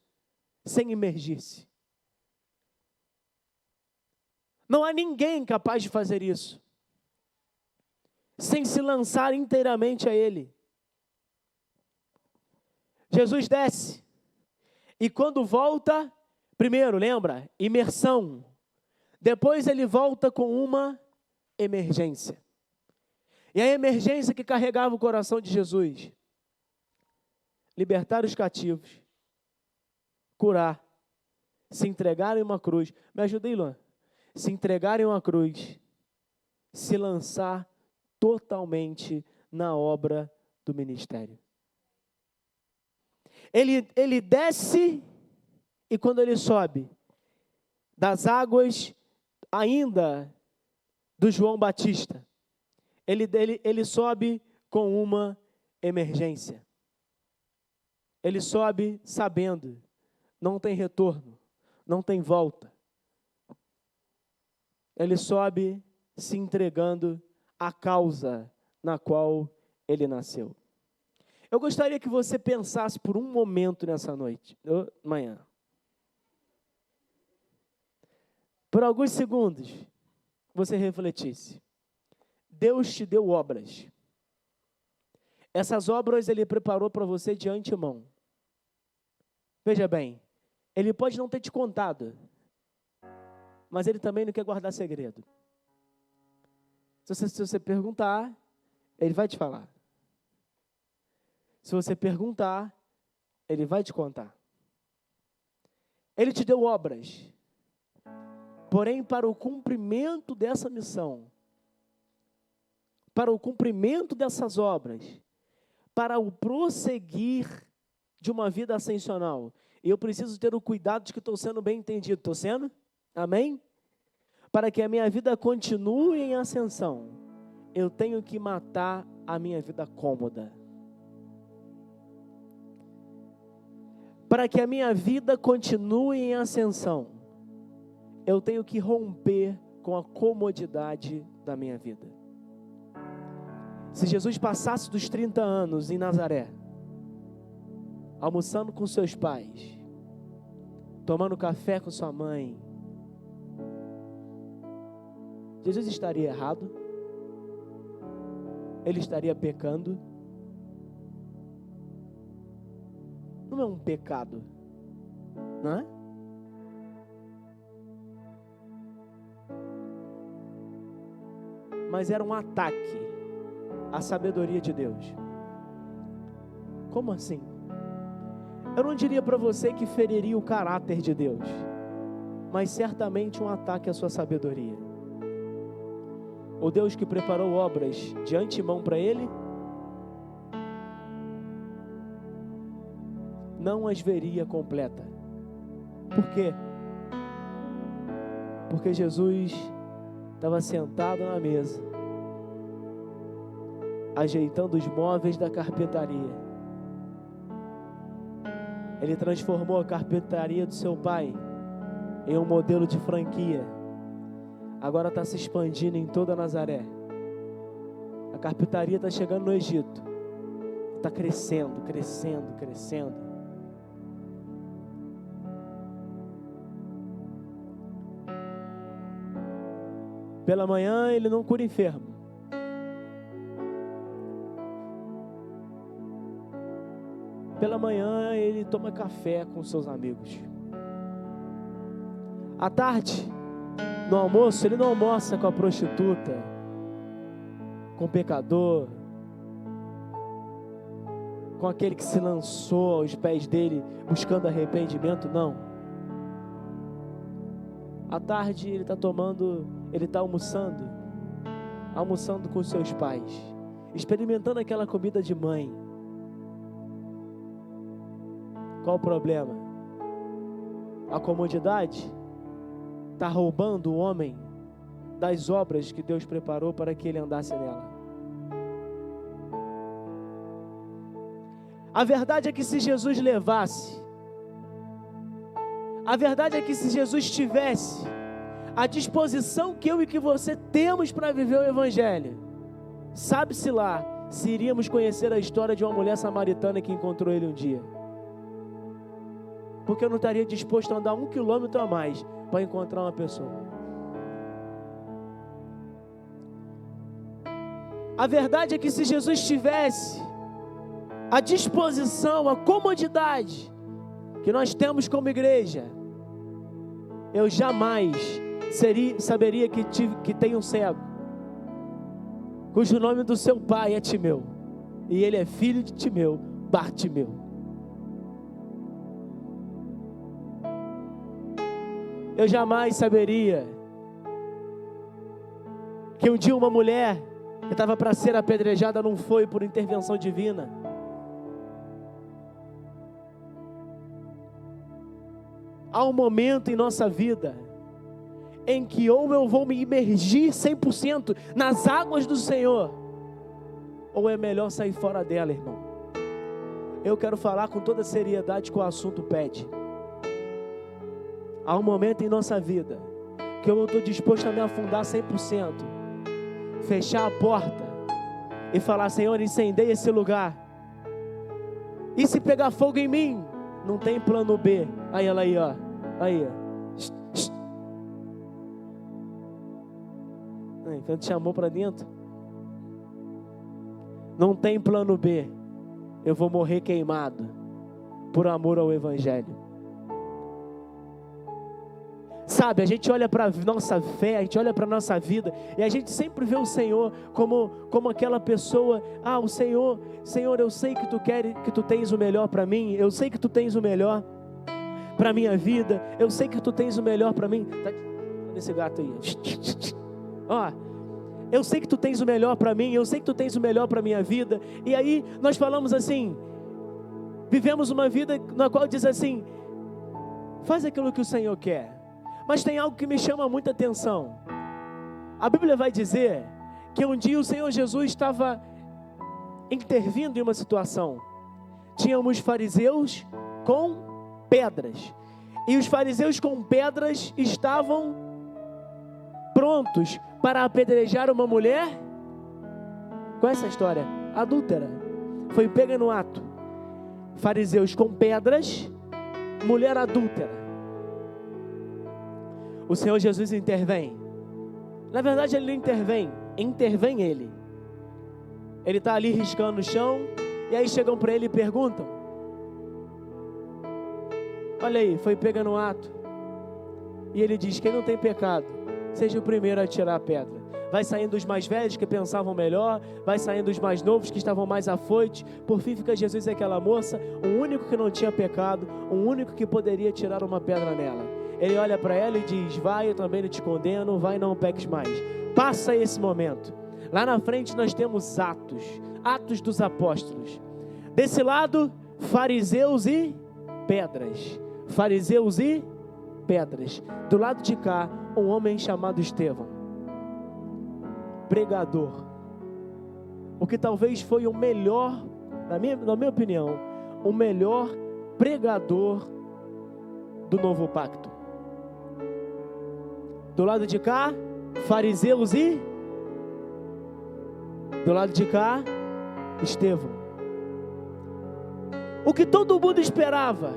Speaker 1: sem imergir-se. Não há ninguém capaz de fazer isso sem se lançar inteiramente a Ele. Jesus desce e quando volta, primeiro, lembra? Imersão. Depois ele volta com uma emergência. E a emergência que carregava o coração de Jesus: libertar os cativos, curar, se entregarem uma cruz. Me ajuda aí, Luan. Se entregarem uma cruz, se lançar totalmente na obra do ministério. Ele desce e quando ele sobe das águas ainda do João Batista, ele sobe com uma emergência. Ele sobe sabendo, não tem retorno, não tem volta. Ele sobe se entregando à causa na qual ele nasceu. Eu gostaria que você pensasse por um momento nessa noite, manhã. Por alguns segundos, você refletisse. Deus te deu obras. Essas obras Ele preparou para você de antemão. Veja bem, Ele pode não ter te contado, mas Ele também não quer guardar segredo. Se você perguntar, Ele vai te falar. Se você perguntar, Ele vai te contar. Ele te deu obras. Porém, para o cumprimento dessa missão, para o cumprimento dessas obras, para o prosseguir de uma vida ascensional, eu preciso ter o cuidado de que estou sendo bem entendido. Estou sendo? Amém? Para que a minha vida continue em ascensão, eu tenho que matar a minha vida cômoda. Para que a minha vida continue em ascensão, eu tenho que romper com a comodidade da minha vida. Se Jesus passasse dos 30 anos em Nazaré, almoçando com seus pais, tomando café com sua mãe, Jesus estaria errado? Ele estaria pecando? Não é um pecado, não é? Mas era um ataque à sabedoria de Deus. Como assim? Eu não diria para você que feriria o caráter de Deus, mas certamente um ataque à sua sabedoria. O Deus que preparou obras de antemão para Ele, não as veria completa. Por quê? Porque Jesus estava sentado na mesa, ajeitando os móveis da carpintaria. Ele transformou a carpintaria do seu pai em um modelo de franquia. Agora está se expandindo em toda Nazaré. A carpintaria está chegando no Egito. Está crescendo, crescendo, crescendo. Pela manhã ele não cura enfermo. Pela manhã ele toma café com seus amigos. À tarde, no almoço, ele não almoça com a prostituta, com o pecador, com aquele que se lançou aos pés dele buscando arrependimento, não. À tarde ele está almoçando com seus pais, experimentando aquela comida de mãe. Qual o problema? A comodidade está roubando o homem das obras que Deus preparou para que ele andasse nela. A verdade é que se Jesus tivesse a disposição que eu e que você temos para viver o Evangelho, sabe-se lá se iríamos conhecer a história de uma mulher samaritana que encontrou ele um dia. Porque eu não estaria disposto a andar 1 quilômetro a mais para encontrar uma pessoa. A verdade é que se Jesus tivesse a disposição, a comodidade que nós temos como igreja, eu jamais saberia que tem um cego, cujo nome do seu pai é Timeu, e ele é filho de Timeu, Bartimeu. Eu jamais saberia que um dia uma mulher que estava para ser apedrejada não foi por intervenção divina. Há um momento em nossa vida em que ou eu vou me imergir 100% nas águas do Senhor, ou é melhor sair fora dela, irmão. Eu quero falar com toda a seriedade que o assunto pede. Há um momento em nossa vida que eu estou disposto a me afundar 100%, fechar a porta e falar: Senhor, incendeia esse lugar, E se pegar fogo em mim? Não tem plano B. Aí ela aí, ó. Aí, ó. Então te chamou para dentro. Não tem plano B. Eu vou morrer queimado por amor ao Evangelho. Sabe, a gente olha para a nossa fé, a gente olha para a nossa vida, e a gente sempre vê o Senhor como aquela pessoa, o Senhor, eu sei que tu tens o melhor para mim, eu sei que tu tens o melhor para minha vida, eu sei que tu tens o melhor para mim. Tá nesse gato aí. Ó, eu sei que tu tens o melhor para mim, eu sei que tu tens o melhor para minha vida. E aí nós falamos assim, vivemos uma vida na qual diz assim, faz aquilo que o Senhor quer. Mas tem algo que me chama muita atenção. A Bíblia vai dizer que um dia o Senhor Jesus estava intervindo em uma situação. Tínhamos fariseus com pedras. E os fariseus com pedras estavam prontos para apedrejar uma mulher. Qual é essa história? Adúltera. Foi pega no ato. Fariseus com pedras, mulher adúltera. O Senhor Jesus intervém. Na verdade ele não intervém ele. Ele está ali riscando o chão, e aí chegam para ele e perguntam, olha aí, foi pega no ato. E ele diz, quem não tem pecado, seja o primeiro a tirar a pedra. Vai saindo os mais velhos que pensavam melhor, vai saindo os mais novos que estavam mais afoites. Por fim fica Jesus e aquela moça, o único que não tinha pecado, o único que poderia tirar uma pedra nela. Ele olha para ela e diz, vai, eu também não te condeno, vai, não peques mais. Passa esse momento. Lá na frente nós temos Atos dos Apóstolos. Desse lado, fariseus e pedras. Fariseus e pedras. Do lado de cá, um homem chamado Estevão, pregador. O que talvez foi o melhor, na minha opinião, o melhor pregador do novo pacto. Do lado de cá, fariseus e do lado de cá, Estevão. O que todo mundo esperava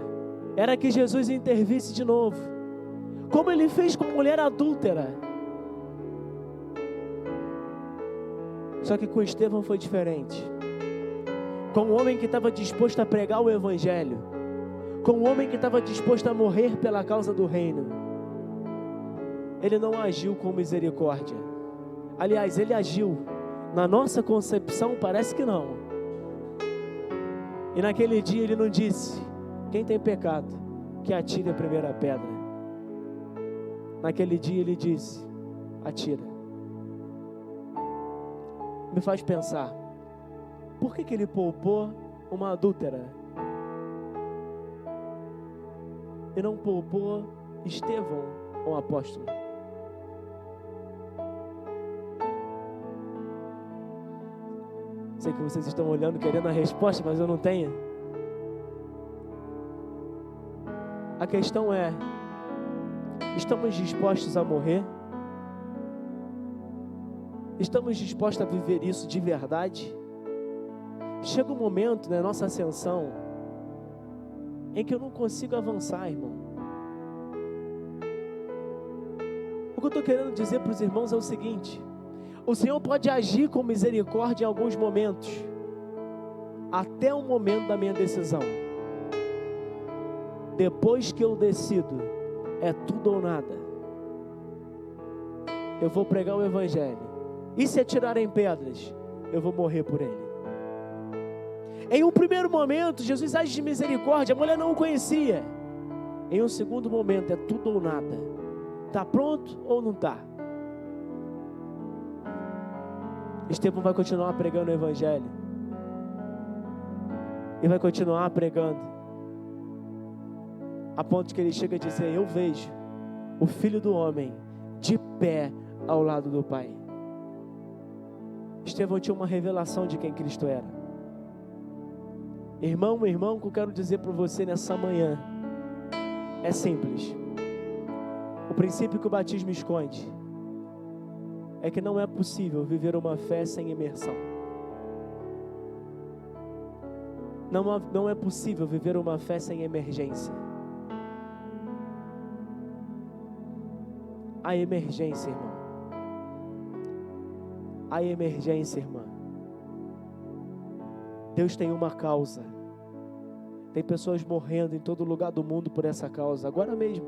Speaker 1: era que Jesus intervisse de novo, como ele fez com a mulher adúltera. Só que com Estevão foi diferente. Com um homem que estava disposto a pregar o Evangelho, com um homem que estava disposto a morrer pela causa do reino. Ele não agiu com misericórdia. Aliás, ele agiu. Na nossa concepção, parece que não. E naquele dia ele não disse, quem tem pecado, que atire a primeira pedra. Naquele dia ele disse, atira. Me faz pensar, por que ele poupou uma adúltera? E não poupou Estevão, um apóstolo? Sei que vocês estão olhando, querendo a resposta, mas eu não tenho. A questão é, estamos dispostos a morrer? Estamos dispostos a viver isso de verdade? Chega um momento na nossa ascensão em que eu não consigo avançar, irmão. O que eu estou querendo dizer para os irmãos é o seguinte: o Senhor pode agir com misericórdia em alguns momentos, até o momento da minha decisão. Depois que eu decido, é tudo ou nada. Eu vou pregar o Evangelho. E se atirarem pedras, eu vou morrer por ele. Em um primeiro momento, Jesus age de misericórdia, a mulher não o conhecia. Em um segundo momento, é tudo ou nada. Está pronto ou não está? Estevão vai continuar pregando o Evangelho. E vai continuar pregando. A ponto que ele chega a dizer, eu vejo o Filho do Homem de pé ao lado do Pai. Estevão tinha uma revelação de quem Cristo era. Irmão, o que eu quero dizer para você nessa manhã é simples. O princípio que o batismo esconde é que não é possível viver uma fé sem imersão. Não é possível viver uma fé sem emergência. A emergência, irmão. A emergência, irmã. Deus tem uma causa. Tem pessoas morrendo em todo lugar do mundo por essa causa, agora mesmo.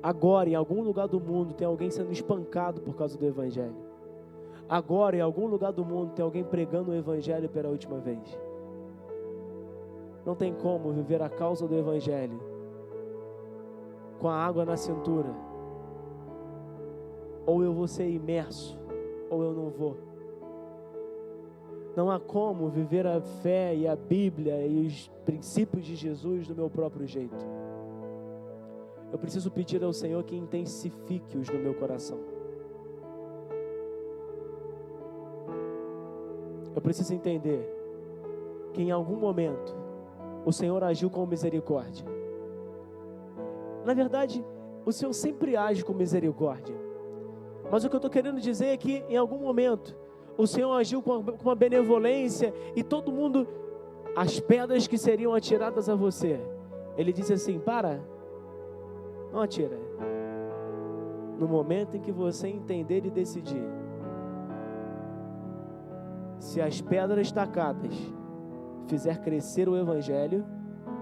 Speaker 1: Agora, em algum lugar do mundo, tem alguém sendo espancado por causa do Evangelho. Agora, em algum lugar do mundo, tem alguém pregando o Evangelho pela última vez. Não tem como viver a causa do Evangelho com a água na cintura. Ou eu vou ser imerso, ou eu não vou. Não há como viver a fé e a Bíblia e os princípios de Jesus do meu próprio jeito. Eu preciso pedir ao Senhor que intensifique-os no meu coração. Eu preciso entender que em algum momento o Senhor agiu com misericórdia. Na verdade, o Senhor sempre age com misericórdia. Mas o que eu estou querendo dizer é que em algum momento o Senhor agiu com uma benevolência e todo mundo, as pedras que seriam atiradas a você, Ele disse assim: para, não atira. No momento em que você entender e decidir, se as pedras tacadas fizer crescer o Evangelho,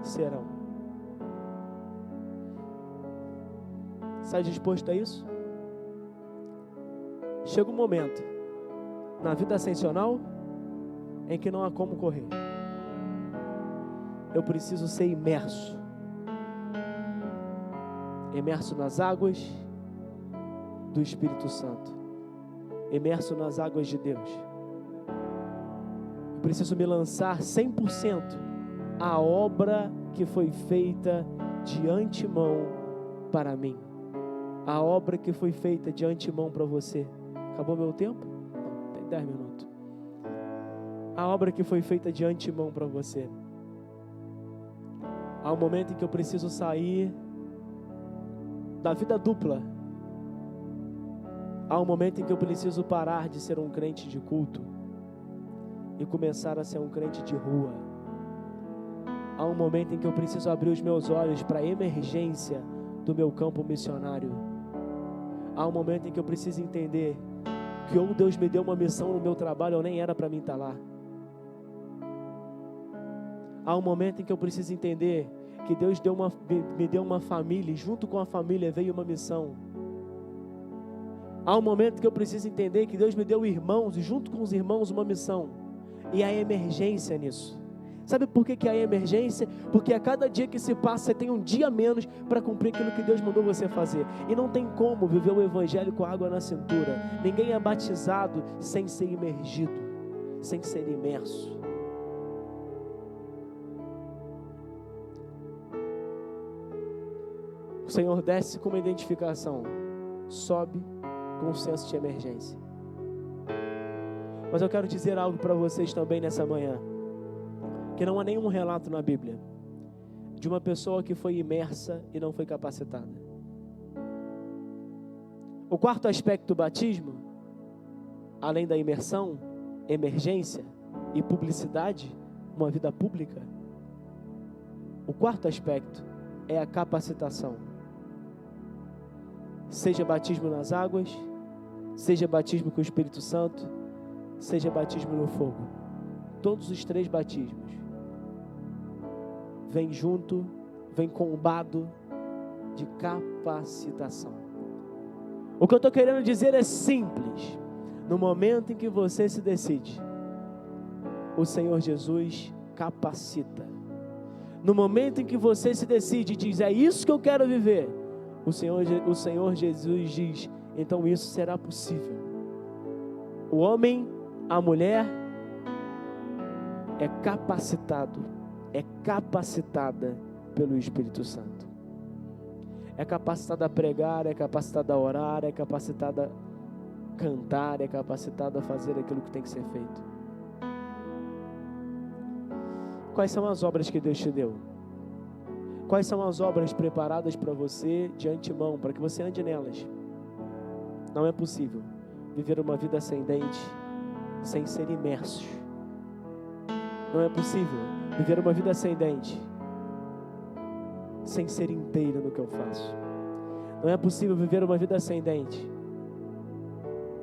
Speaker 1: serão. Está disposto a isso? Chega um momento na vida ascensional em que não há como correr. Eu preciso ser imerso nas águas do Espírito Santo, imerso nas águas de Deus. Eu preciso me lançar 100% à obra que foi feita de antemão para mim, a obra que foi feita de antemão para você. Acabou meu tempo? Não, tem 10 minutos. A obra que foi feita de antemão para você. Há um momento em que eu preciso sair da vida dupla. Há um momento em que eu preciso parar de ser um crente de culto e começar a ser um crente de rua. Há um momento em que eu preciso abrir os meus olhos para a emergência do meu campo missionário. Há um momento em que eu preciso entender que ou Deus me deu uma missão no meu trabalho ou nem era para mim estar lá. Há um momento em que eu preciso entender que Deus me deu uma família e junto com a família veio uma missão. Há um momento que eu preciso entender que Deus me deu irmãos e junto com os irmãos uma missão. E há emergência nisso. Sabe por que há emergência? Porque a cada dia que se passa, você tem um dia a menos para cumprir aquilo que Deus mandou você fazer. E não tem como viver o Evangelho com água na cintura. Ninguém é batizado sem ser imergido, sem ser imerso. O Senhor desce com uma identificação, sobe com um senso de emergência. Mas eu quero dizer algo para vocês também nessa manhã, que não há nenhum relato na Bíblia de uma pessoa que foi imersa e não foi capacitada. O quarto aspecto do batismo, além da imersão, emergência e publicidade, uma vida pública, o quarto aspecto é a capacitação. Seja batismo nas águas, seja batismo com o Espírito Santo, seja batismo no fogo. Todos os 3 batismos vêm junto, vêm combado de capacitação. O que eu estou querendo dizer é simples. No momento em que você se decide, o Senhor Jesus capacita. No momento em que você se decide e diz, é isso que eu quero viver, o Senhor Jesus diz, então isso será possível. O homem, a mulher é capacitado, é capacitada pelo Espírito Santo. É capacitada a pregar, é capacitada a orar, é capacitada a cantar, é capacitada a fazer aquilo que tem que ser feito. Quais são as obras que Deus te deu? Quais são as obras preparadas para você de antemão, para que você ande nelas? Não é possível viver uma vida ascendente sem ser imerso Não é possível viver uma vida ascendente sem ser inteiro no que eu faço. Não é possível viver uma vida ascendente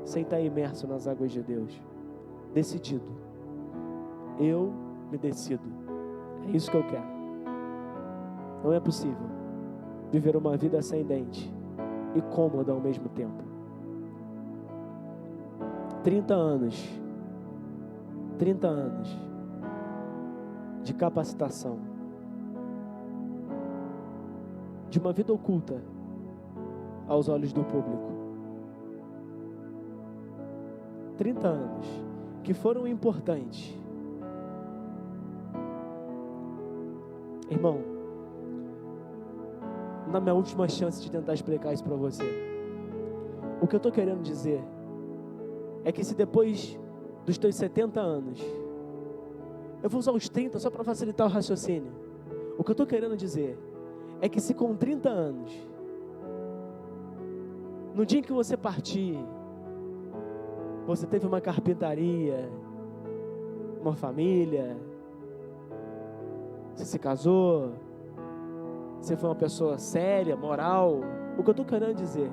Speaker 1: sem estar imerso nas águas de Deus. Decidido. Eu me decido. É isso que eu quero. Não é possível viver uma vida ascendente e cômoda ao mesmo tempo. 30 anos de capacitação, de uma vida oculta aos olhos do público. 30 anos que foram importantes. Irmão, na minha última chance de tentar explicar isso para você, o que eu estou querendo dizer é que se depois dos teus 70 anos, eu vou usar os 30 só para facilitar o raciocínio. O que eu estou querendo dizer é que se com 30 anos, no dia em que você partir, você teve uma carpintaria, uma família, você se casou, você foi uma pessoa séria, moral. O que eu estou querendo dizer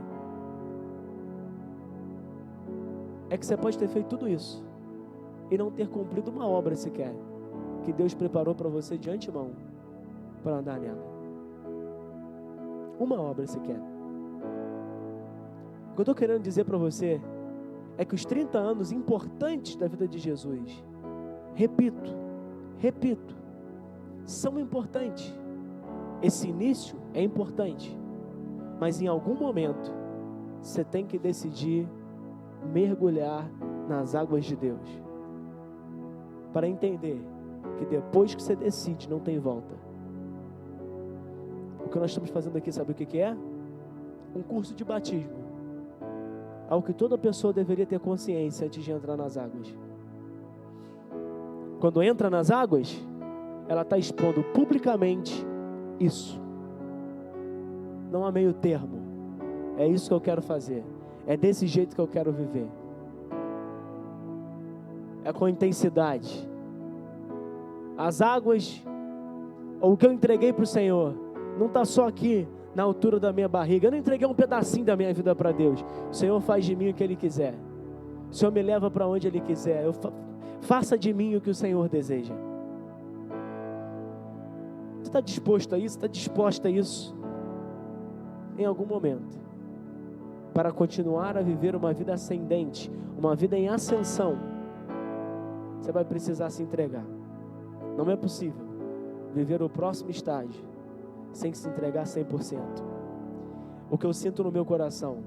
Speaker 1: é que você pode ter feito tudo isso e não ter cumprido uma obra sequer que Deus preparou para você de antemão para andar nela. Uma obra sequer. O que eu estou querendo dizer para você é que os 30 anos importantes da vida de Jesus, repito, são importantes. Esse início é importante, mas em algum momento você tem que decidir mergulhar nas águas de Deus, para entender que depois que você decide não tem volta. O que nós estamos fazendo aqui, sabe o que é? Um curso de batismo, algo que toda pessoa deveria ter consciência antes de entrar nas águas. Quando entra nas águas, ela está expondo publicamente isso. Não há meio termo. É isso que eu quero fazer. É desse jeito que eu quero viver. É com intensidade. As águas, ou o que eu entreguei para o Senhor, não está só aqui na altura da minha barriga. Eu não entreguei um pedacinho da minha vida para Deus. O Senhor faz de mim o que Ele quiser. O Senhor me leva para onde Ele quiser. Faça de mim o que o Senhor deseja. Você está disposto a isso? Está disposta a isso? Em algum momento, para continuar a viver uma vida ascendente, uma vida em ascensão, você vai precisar se entregar. Não é possível viver o próximo estágio sem se entregar 100%. O que eu sinto no meu coração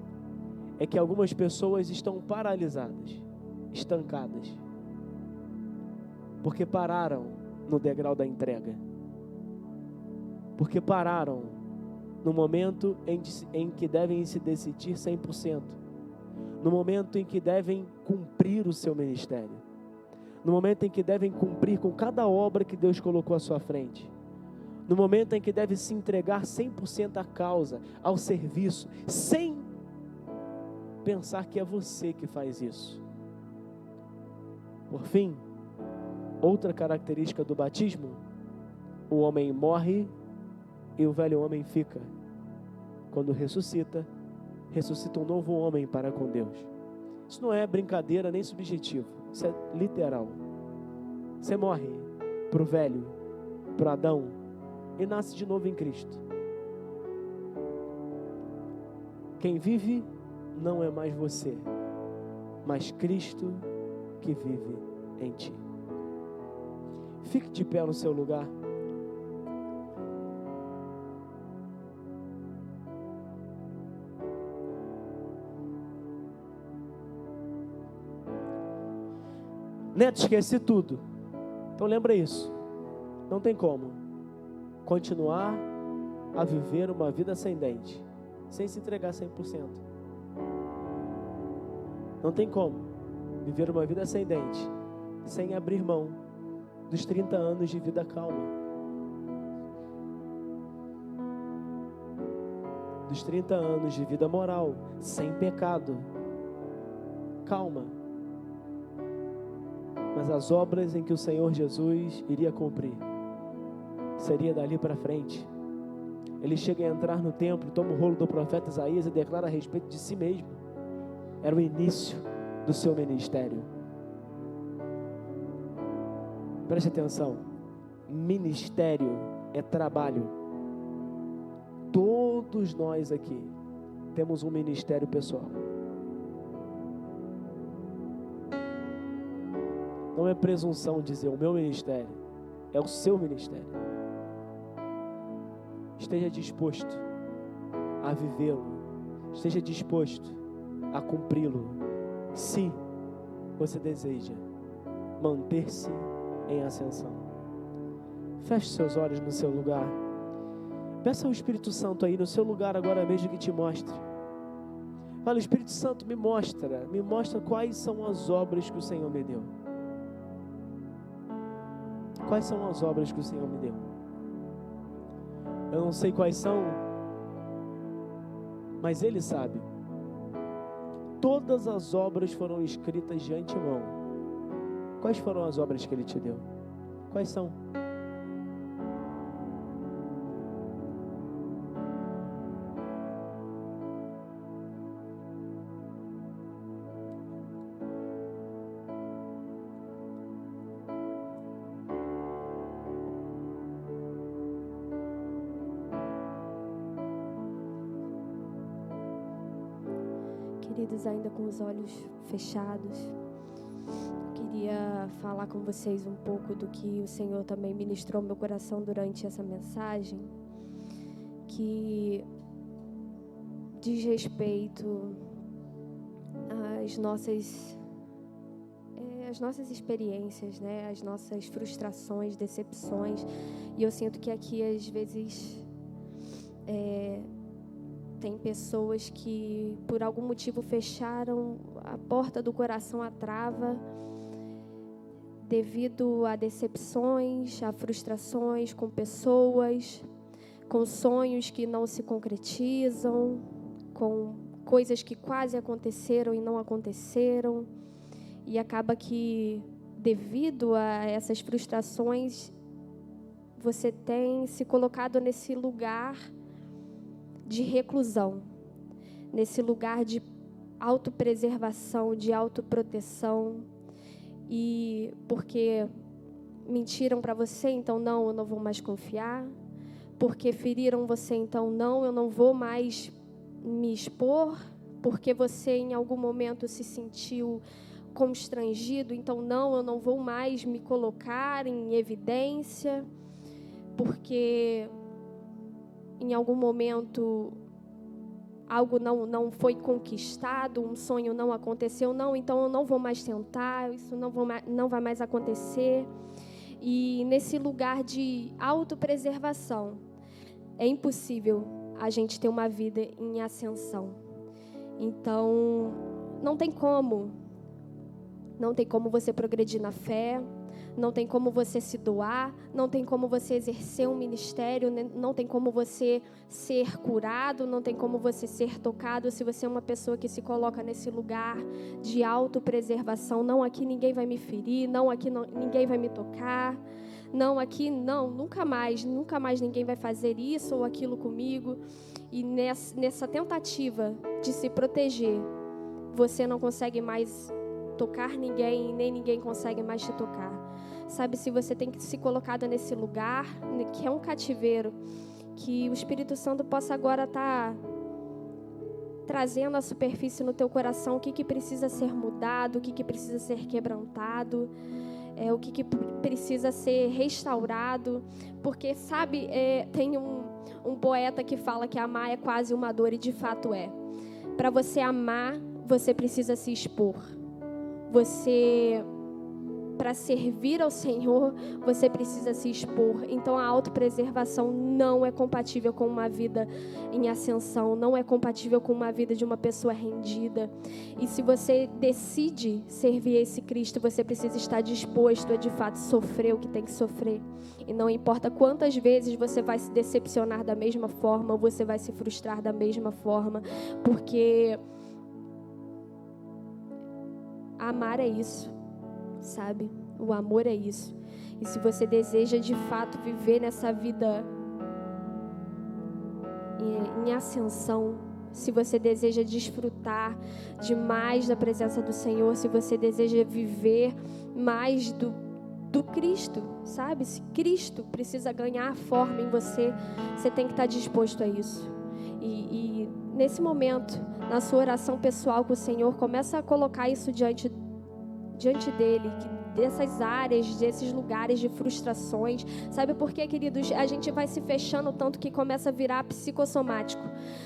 Speaker 1: é que algumas pessoas estão paralisadas, estancadas, porque pararam no degrau da entrega, porque pararam no momento em que devem se decidir 100%, no momento em que devem cumprir o seu ministério, no momento em que devem cumprir com cada obra que Deus colocou à sua frente, no momento em que deve se entregar 100% à causa, ao serviço, sem pensar que é você que faz isso. Por fim, outra característica do batismo: o homem morre e o velho homem fica. Quando ressuscita, ressuscita um novo homem para com Deus. Isso não é brincadeira nem subjetivo, isso é literal. Você morre para o velho, para Adão, e nasce de novo em Cristo. Quem vive não é mais você, mas Cristo que vive em ti. Fique de pé no seu lugar. Neto, esqueci tudo. Então lembra isso. Não tem como continuar a viver uma vida ascendente sem se entregar 100%. Não tem como viver uma vida ascendente sem abrir mão dos 30 anos de vida calma, dos 30 anos de vida moral, sem pecado. Calma. Mas as obras em que o Senhor Jesus iria cumprir seria dali para frente. Ele chega a entrar no templo, toma o rolo do profeta Isaías e declara a respeito de si mesmo. Era o início do seu ministério. Preste atenção. Ministério é trabalho. Todos nós aqui temos um ministério pessoal. Não é presunção dizer o meu ministério, é o seu ministério. Esteja disposto a vivê-lo, esteja disposto a cumpri-lo, se você deseja manter-se em ascensão. Feche seus olhos no seu lugar. Peça ao Espírito Santo aí no seu lugar agora mesmo que te mostre. Fala, Espírito Santo, me mostra quais são as obras que o Senhor me deu. Quais são as obras que o Senhor me deu? Eu não sei quais são, mas Ele sabe. Todas as obras foram escritas de antemão. Quais foram as obras que Ele te deu? Quais são?
Speaker 2: Queridos, ainda com os olhos fechados, queria falar com vocês um pouco do que o Senhor também ministrou no meu coração durante essa mensagem, que diz respeito às nossas experiências, né? As nossas frustrações, decepções. E eu sinto que aqui, às vezes, tem pessoas que, por algum motivo, fecharam a porta do coração, a trava, devido a decepções, a frustrações com pessoas, com sonhos que não se concretizam, com coisas que quase aconteceram e não aconteceram. E acaba que, devido a essas frustrações, você tem se colocado nesse lugar de reclusão, nesse lugar de autopreservação, de autoproteção. E porque mentiram para você, então não, eu não vou mais confiar. Porque feriram você, então não, eu não vou mais me expor. Porque você em algum momento se sentiu constrangido, então não, eu não vou mais me colocar em evidência. Porque em algum momento algo não foi conquistado, um sonho não aconteceu, não, então eu não vou mais tentar, isso não vai mais acontecer. E nesse lugar de autopreservação, é impossível a gente ter uma vida em ascensão. Então, não tem como você progredir na fé, não tem como você se doar, não tem como você exercer um ministério, não tem como você ser curado, não tem como você ser tocado se você é uma pessoa que se coloca nesse lugar de autopreservação. Não, aqui ninguém vai me ferir, não, aqui ninguém vai me tocar, não, aqui não, nunca mais ninguém vai fazer isso ou aquilo comigo. E nessa tentativa de se proteger, você não consegue mais tocar ninguém, nem ninguém consegue mais te tocar. Sabe, se você tem se colocado nesse lugar, que é um cativeiro, que o Espírito Santo possa agora estar trazendo à superfície no teu coração o que precisa ser mudado, o que precisa ser quebrantado, o que precisa ser restaurado. Porque, sabe, tem um poeta que fala que amar é quase uma dor, e de fato é. Para você amar, você precisa se expor. Para servir ao Senhor, você precisa se expor. Então a autopreservação não é compatível com uma vida em ascensão, não é compatível com uma vida de uma pessoa rendida. E se você decide servir esse Cristo, você precisa estar disposto a de fato sofrer o que tem que sofrer. E não importa quantas vezes você vai se decepcionar da mesma forma, ou você vai se frustrar da mesma forma, porque amar é isso, sabe? O amor é isso. E se você deseja de fato viver nessa vida em ascensão, se você deseja desfrutar de mais da presença do Senhor, se você deseja viver mais do Cristo, sabe? Se Cristo precisa ganhar forma em você, você tem que estar disposto a isso. E nesse momento, na sua oração pessoal com o Senhor, começa a colocar isso diante dele, dessas áreas, desses lugares de frustrações. Sabe por quê, queridos? A gente vai se fechando tanto que começa a virar psicossomático.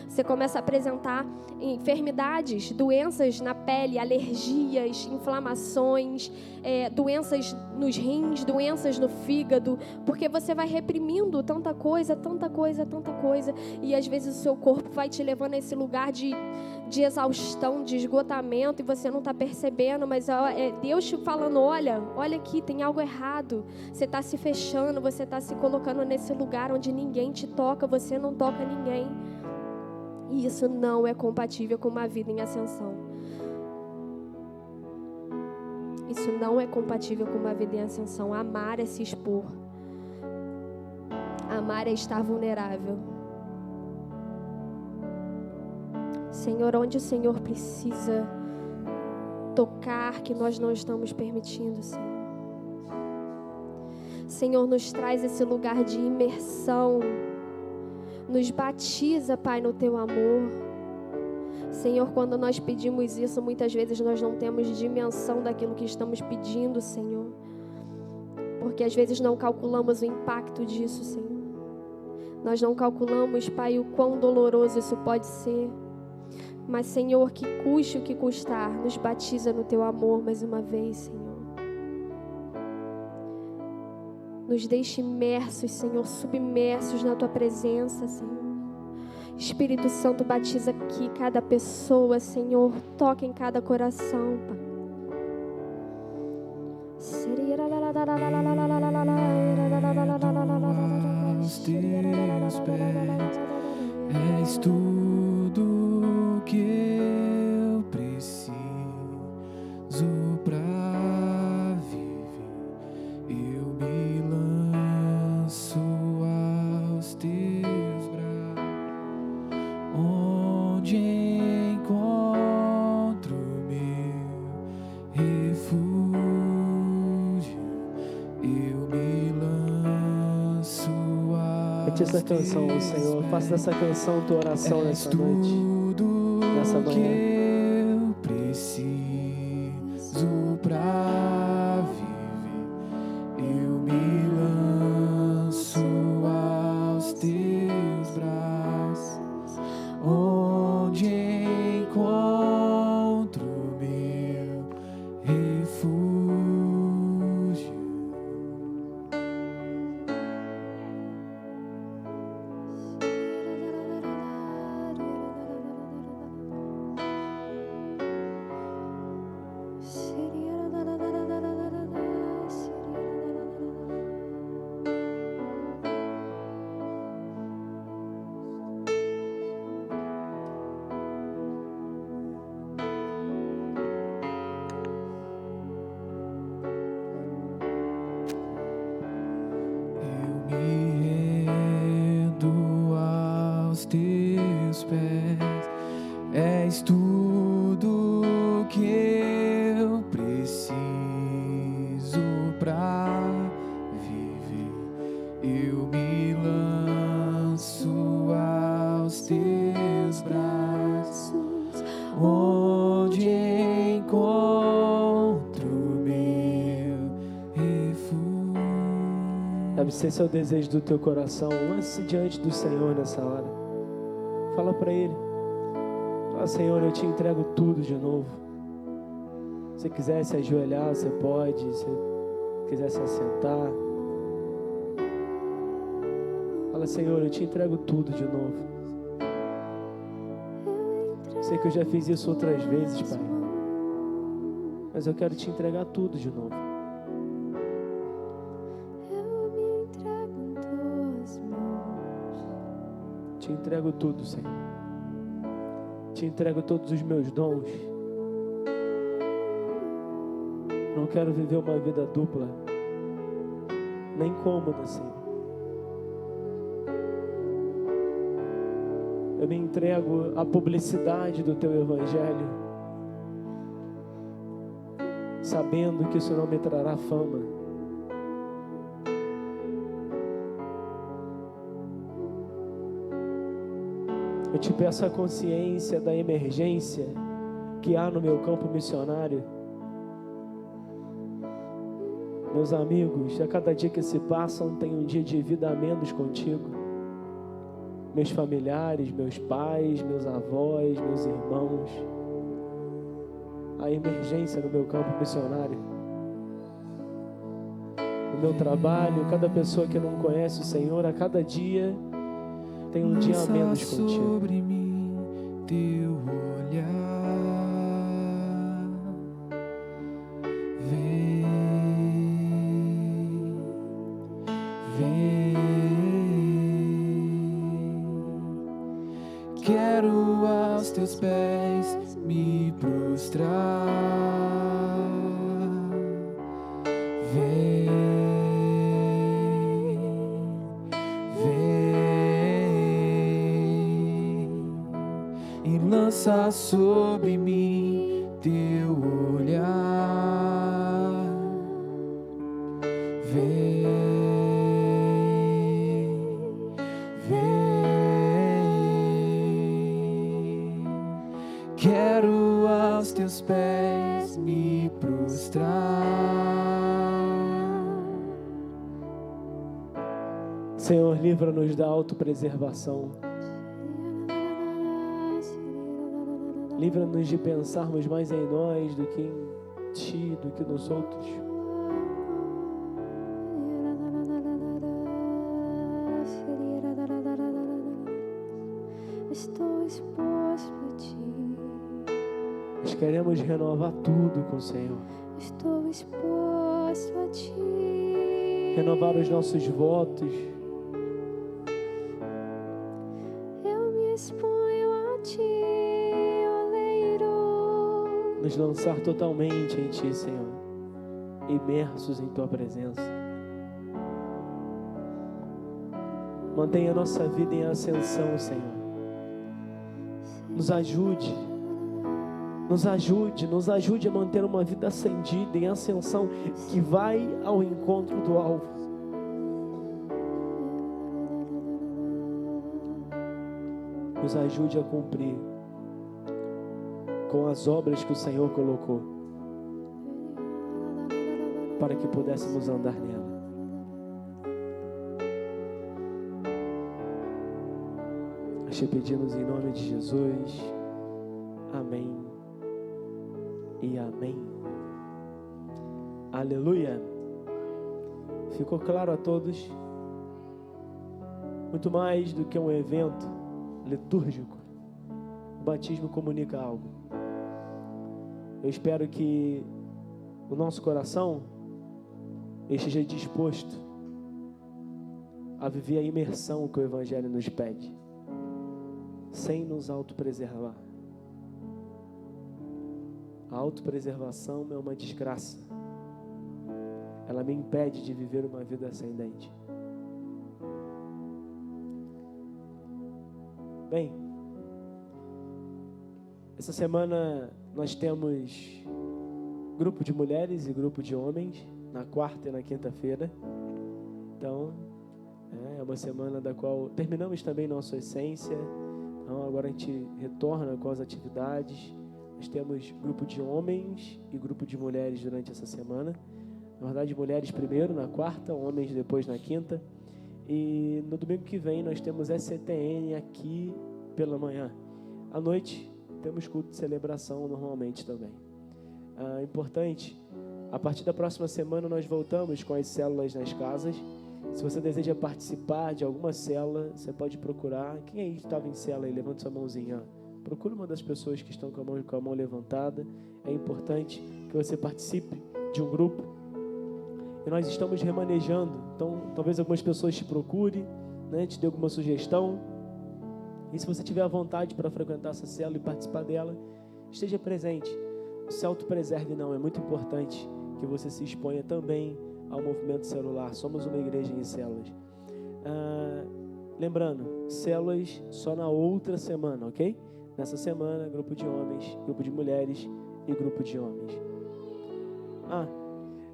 Speaker 2: Você começa a apresentar enfermidades, doenças na pele, alergias, inflamações, doenças nos rins, doenças no fígado, porque você vai reprimindo tanta coisa, e às vezes o seu corpo vai te levando a esse lugar de exaustão, de esgotamento, e você não está percebendo, mas é Deus te falando, olha aqui, tem algo errado, você está se fechando, você está se colocando nesse lugar onde ninguém te toca, você não toca ninguém, e isso não é compatível com uma vida em ascensão. Isso não é compatível com uma vida em ascensão. Amar é se expor, amar é estar vulnerável. Senhor, onde o Senhor precisa tocar, que nós não estamos permitindo, Senhor. Senhor, nos traz esse lugar de imersão. Nos batiza, Pai, no Teu amor. Senhor, quando nós pedimos isso, muitas vezes nós não temos dimensão daquilo que estamos pedindo, Senhor. Porque às vezes não calculamos o impacto disso, Senhor. Nós não calculamos, Pai, o quão doloroso isso pode ser. Mas, Senhor, que custe o que custar, nos batiza no Teu amor mais uma vez, Senhor. Nos deixe imersos, Senhor, submersos na Tua presença, Senhor. Espírito Santo, batiza aqui cada pessoa, Senhor. Toca em cada coração, Pai.
Speaker 3: Aos Teus pés, és tudo que eu preciso pra viver. Eu me lanço aos Teus braços, onde encontro meu refúgio. Eu me lanço
Speaker 1: Cante essa canção, Senhor. Faça dessa canção tua oração nessa noite, nessa manhã.
Speaker 3: Eu preciso pra viver. Eu me lanço aos Teus braços, onde encontro meu refúgio. Teus pés, és tudo que eu preciso pra viver. Eu me lanço aos Teus braços, onde encontro meu refúgio.
Speaker 1: Sabe, se esse é o desejo do teu coração, lance-se diante do Senhor nessa hora. Fala para Ele. Fala, Senhor, eu te entrego tudo de novo. Se quiser se ajoelhar, você pode. Se quiser se assentar. Fala, Senhor, eu te entrego tudo de novo. Sei que eu já fiz isso outras vezes, Pai. Mas eu quero te entregar tudo de novo. Te entrego tudo, Senhor. Te entrego todos os meus dons. Não quero viver uma vida dupla, nem cômoda, Senhor. Eu me entrego à publicidade do Teu Evangelho, sabendo que isso não me trará fama. Eu te peço a consciência da emergência que há no meu campo missionário. Meus amigos, a cada dia que se passam tem um dia de vida a menos contigo. Meus familiares, meus pais, meus avós, meus irmãos. A emergência no meu campo missionário. No meu trabalho, cada pessoa que não conhece o Senhor, a cada dia tem um dia a menos contigo.
Speaker 3: Sobre mim teu olhar, vem, vem. Quero aos teus pés me prostrar. Vem, vem e lança sobre mim teu olhar. Vem, vem. Quero aos teus pés me prostrar.
Speaker 1: Senhor, livra-nos da autopreservação. Livra-nos de pensarmos mais em nós do que em Ti, do que nos outros.
Speaker 2: Estou exposto a Ti.
Speaker 1: Nós queremos renovar tudo com o Senhor.
Speaker 2: Estou exposto a Ti.
Speaker 1: Renovar os nossos votos.
Speaker 2: Eu me exponho a Ti, oleiro.
Speaker 1: Nos lançar totalmente em Ti, Senhor. Imersos em Tua presença. Mantenha a nossa vida em ascensão, Senhor. Nos ajude. Nos ajude, nos ajude a manter uma vida ascendida, em ascensão, que vai ao encontro do alvo. Nos ajude a cumprir com as obras que o Senhor colocou, para que pudéssemos andar nela. Nós te pedimos em nome de Jesus. Amém e amém. Aleluia. Ficou claro a todos? Muito mais do que um evento litúrgico, o batismo comunica algo. Eu espero que o nosso coração esteja disposto a viver a imersão que o Evangelho nos pede, sem nos autopreservar. A autopreservação é uma desgraça. Ela me impede de viver uma vida ascendente. Bem, essa semana nós temos grupo de mulheres e grupo de homens, na quarta e na quinta-feira. Então, é uma semana da qual terminamos também nossa essência. Então, agora a gente retorna com as atividades. Nós temos grupo de homens e grupo de mulheres durante essa semana. Na verdade, mulheres primeiro, na quarta, homens depois na quinta. E no domingo que vem nós temos ECTN aqui pela manhã. À noite temos culto de celebração normalmente também. Importante, a partir da próxima semana nós voltamos com as células nas casas. Se você deseja participar de alguma célula, você pode procurar. Quem aí estava em célula aí? Levanta sua mãozinha. Procure uma das pessoas que estão com a mão levantada. É importante que você participe de um grupo. E nós estamos remanejando. Então, talvez algumas pessoas te procurem, né, te dê alguma sugestão. E se você tiver a vontade para frequentar essa célula e participar dela, esteja presente. Não se autopreserve não. É muito importante que você se exponha também ao movimento celular. Somos uma igreja em células. Lembrando, células só na outra semana, ok? Nessa semana, grupo de homens, grupo de mulheres e grupo de homens.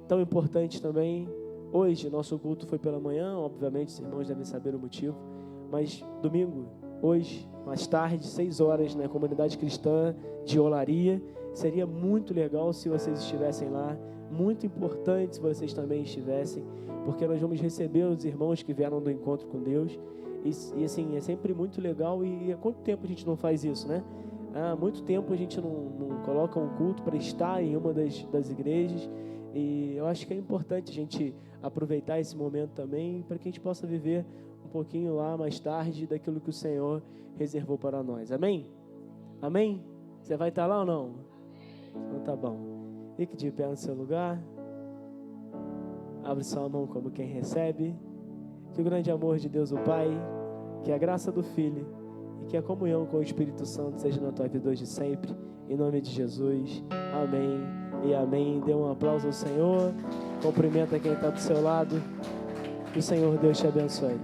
Speaker 1: Tão importante também, hoje nosso culto foi pela manhã, obviamente os irmãos devem saber o motivo, mas domingo, hoje, mais tarde, 6 horas, na comunidade cristã de Olaria, seria muito legal se vocês estivessem lá, muito importante se vocês também estivessem, porque nós vamos receber os irmãos que vieram do encontro com Deus, e assim, é sempre muito legal, e há quanto tempo a gente não faz isso, né? Há muito tempo a gente não coloca um culto para estar em uma das igrejas, e eu acho que é importante a gente aproveitar esse momento também, para que a gente possa viver um pouquinho lá mais tarde daquilo que o Senhor reservou para nós. Amém? Amém? Você vai estar lá ou não? Então tá bom. Fique de pé no seu lugar. Abre sua mão como quem recebe. Que o grande amor de Deus o Pai, que a graça do Filho e que a comunhão com o Espírito Santo seja na tua vida hoje e sempre. Em nome de Jesus. Amém e amém. Dê um aplauso ao Senhor. Cumprimenta quem está do seu lado. Que o Senhor Deus te abençoe.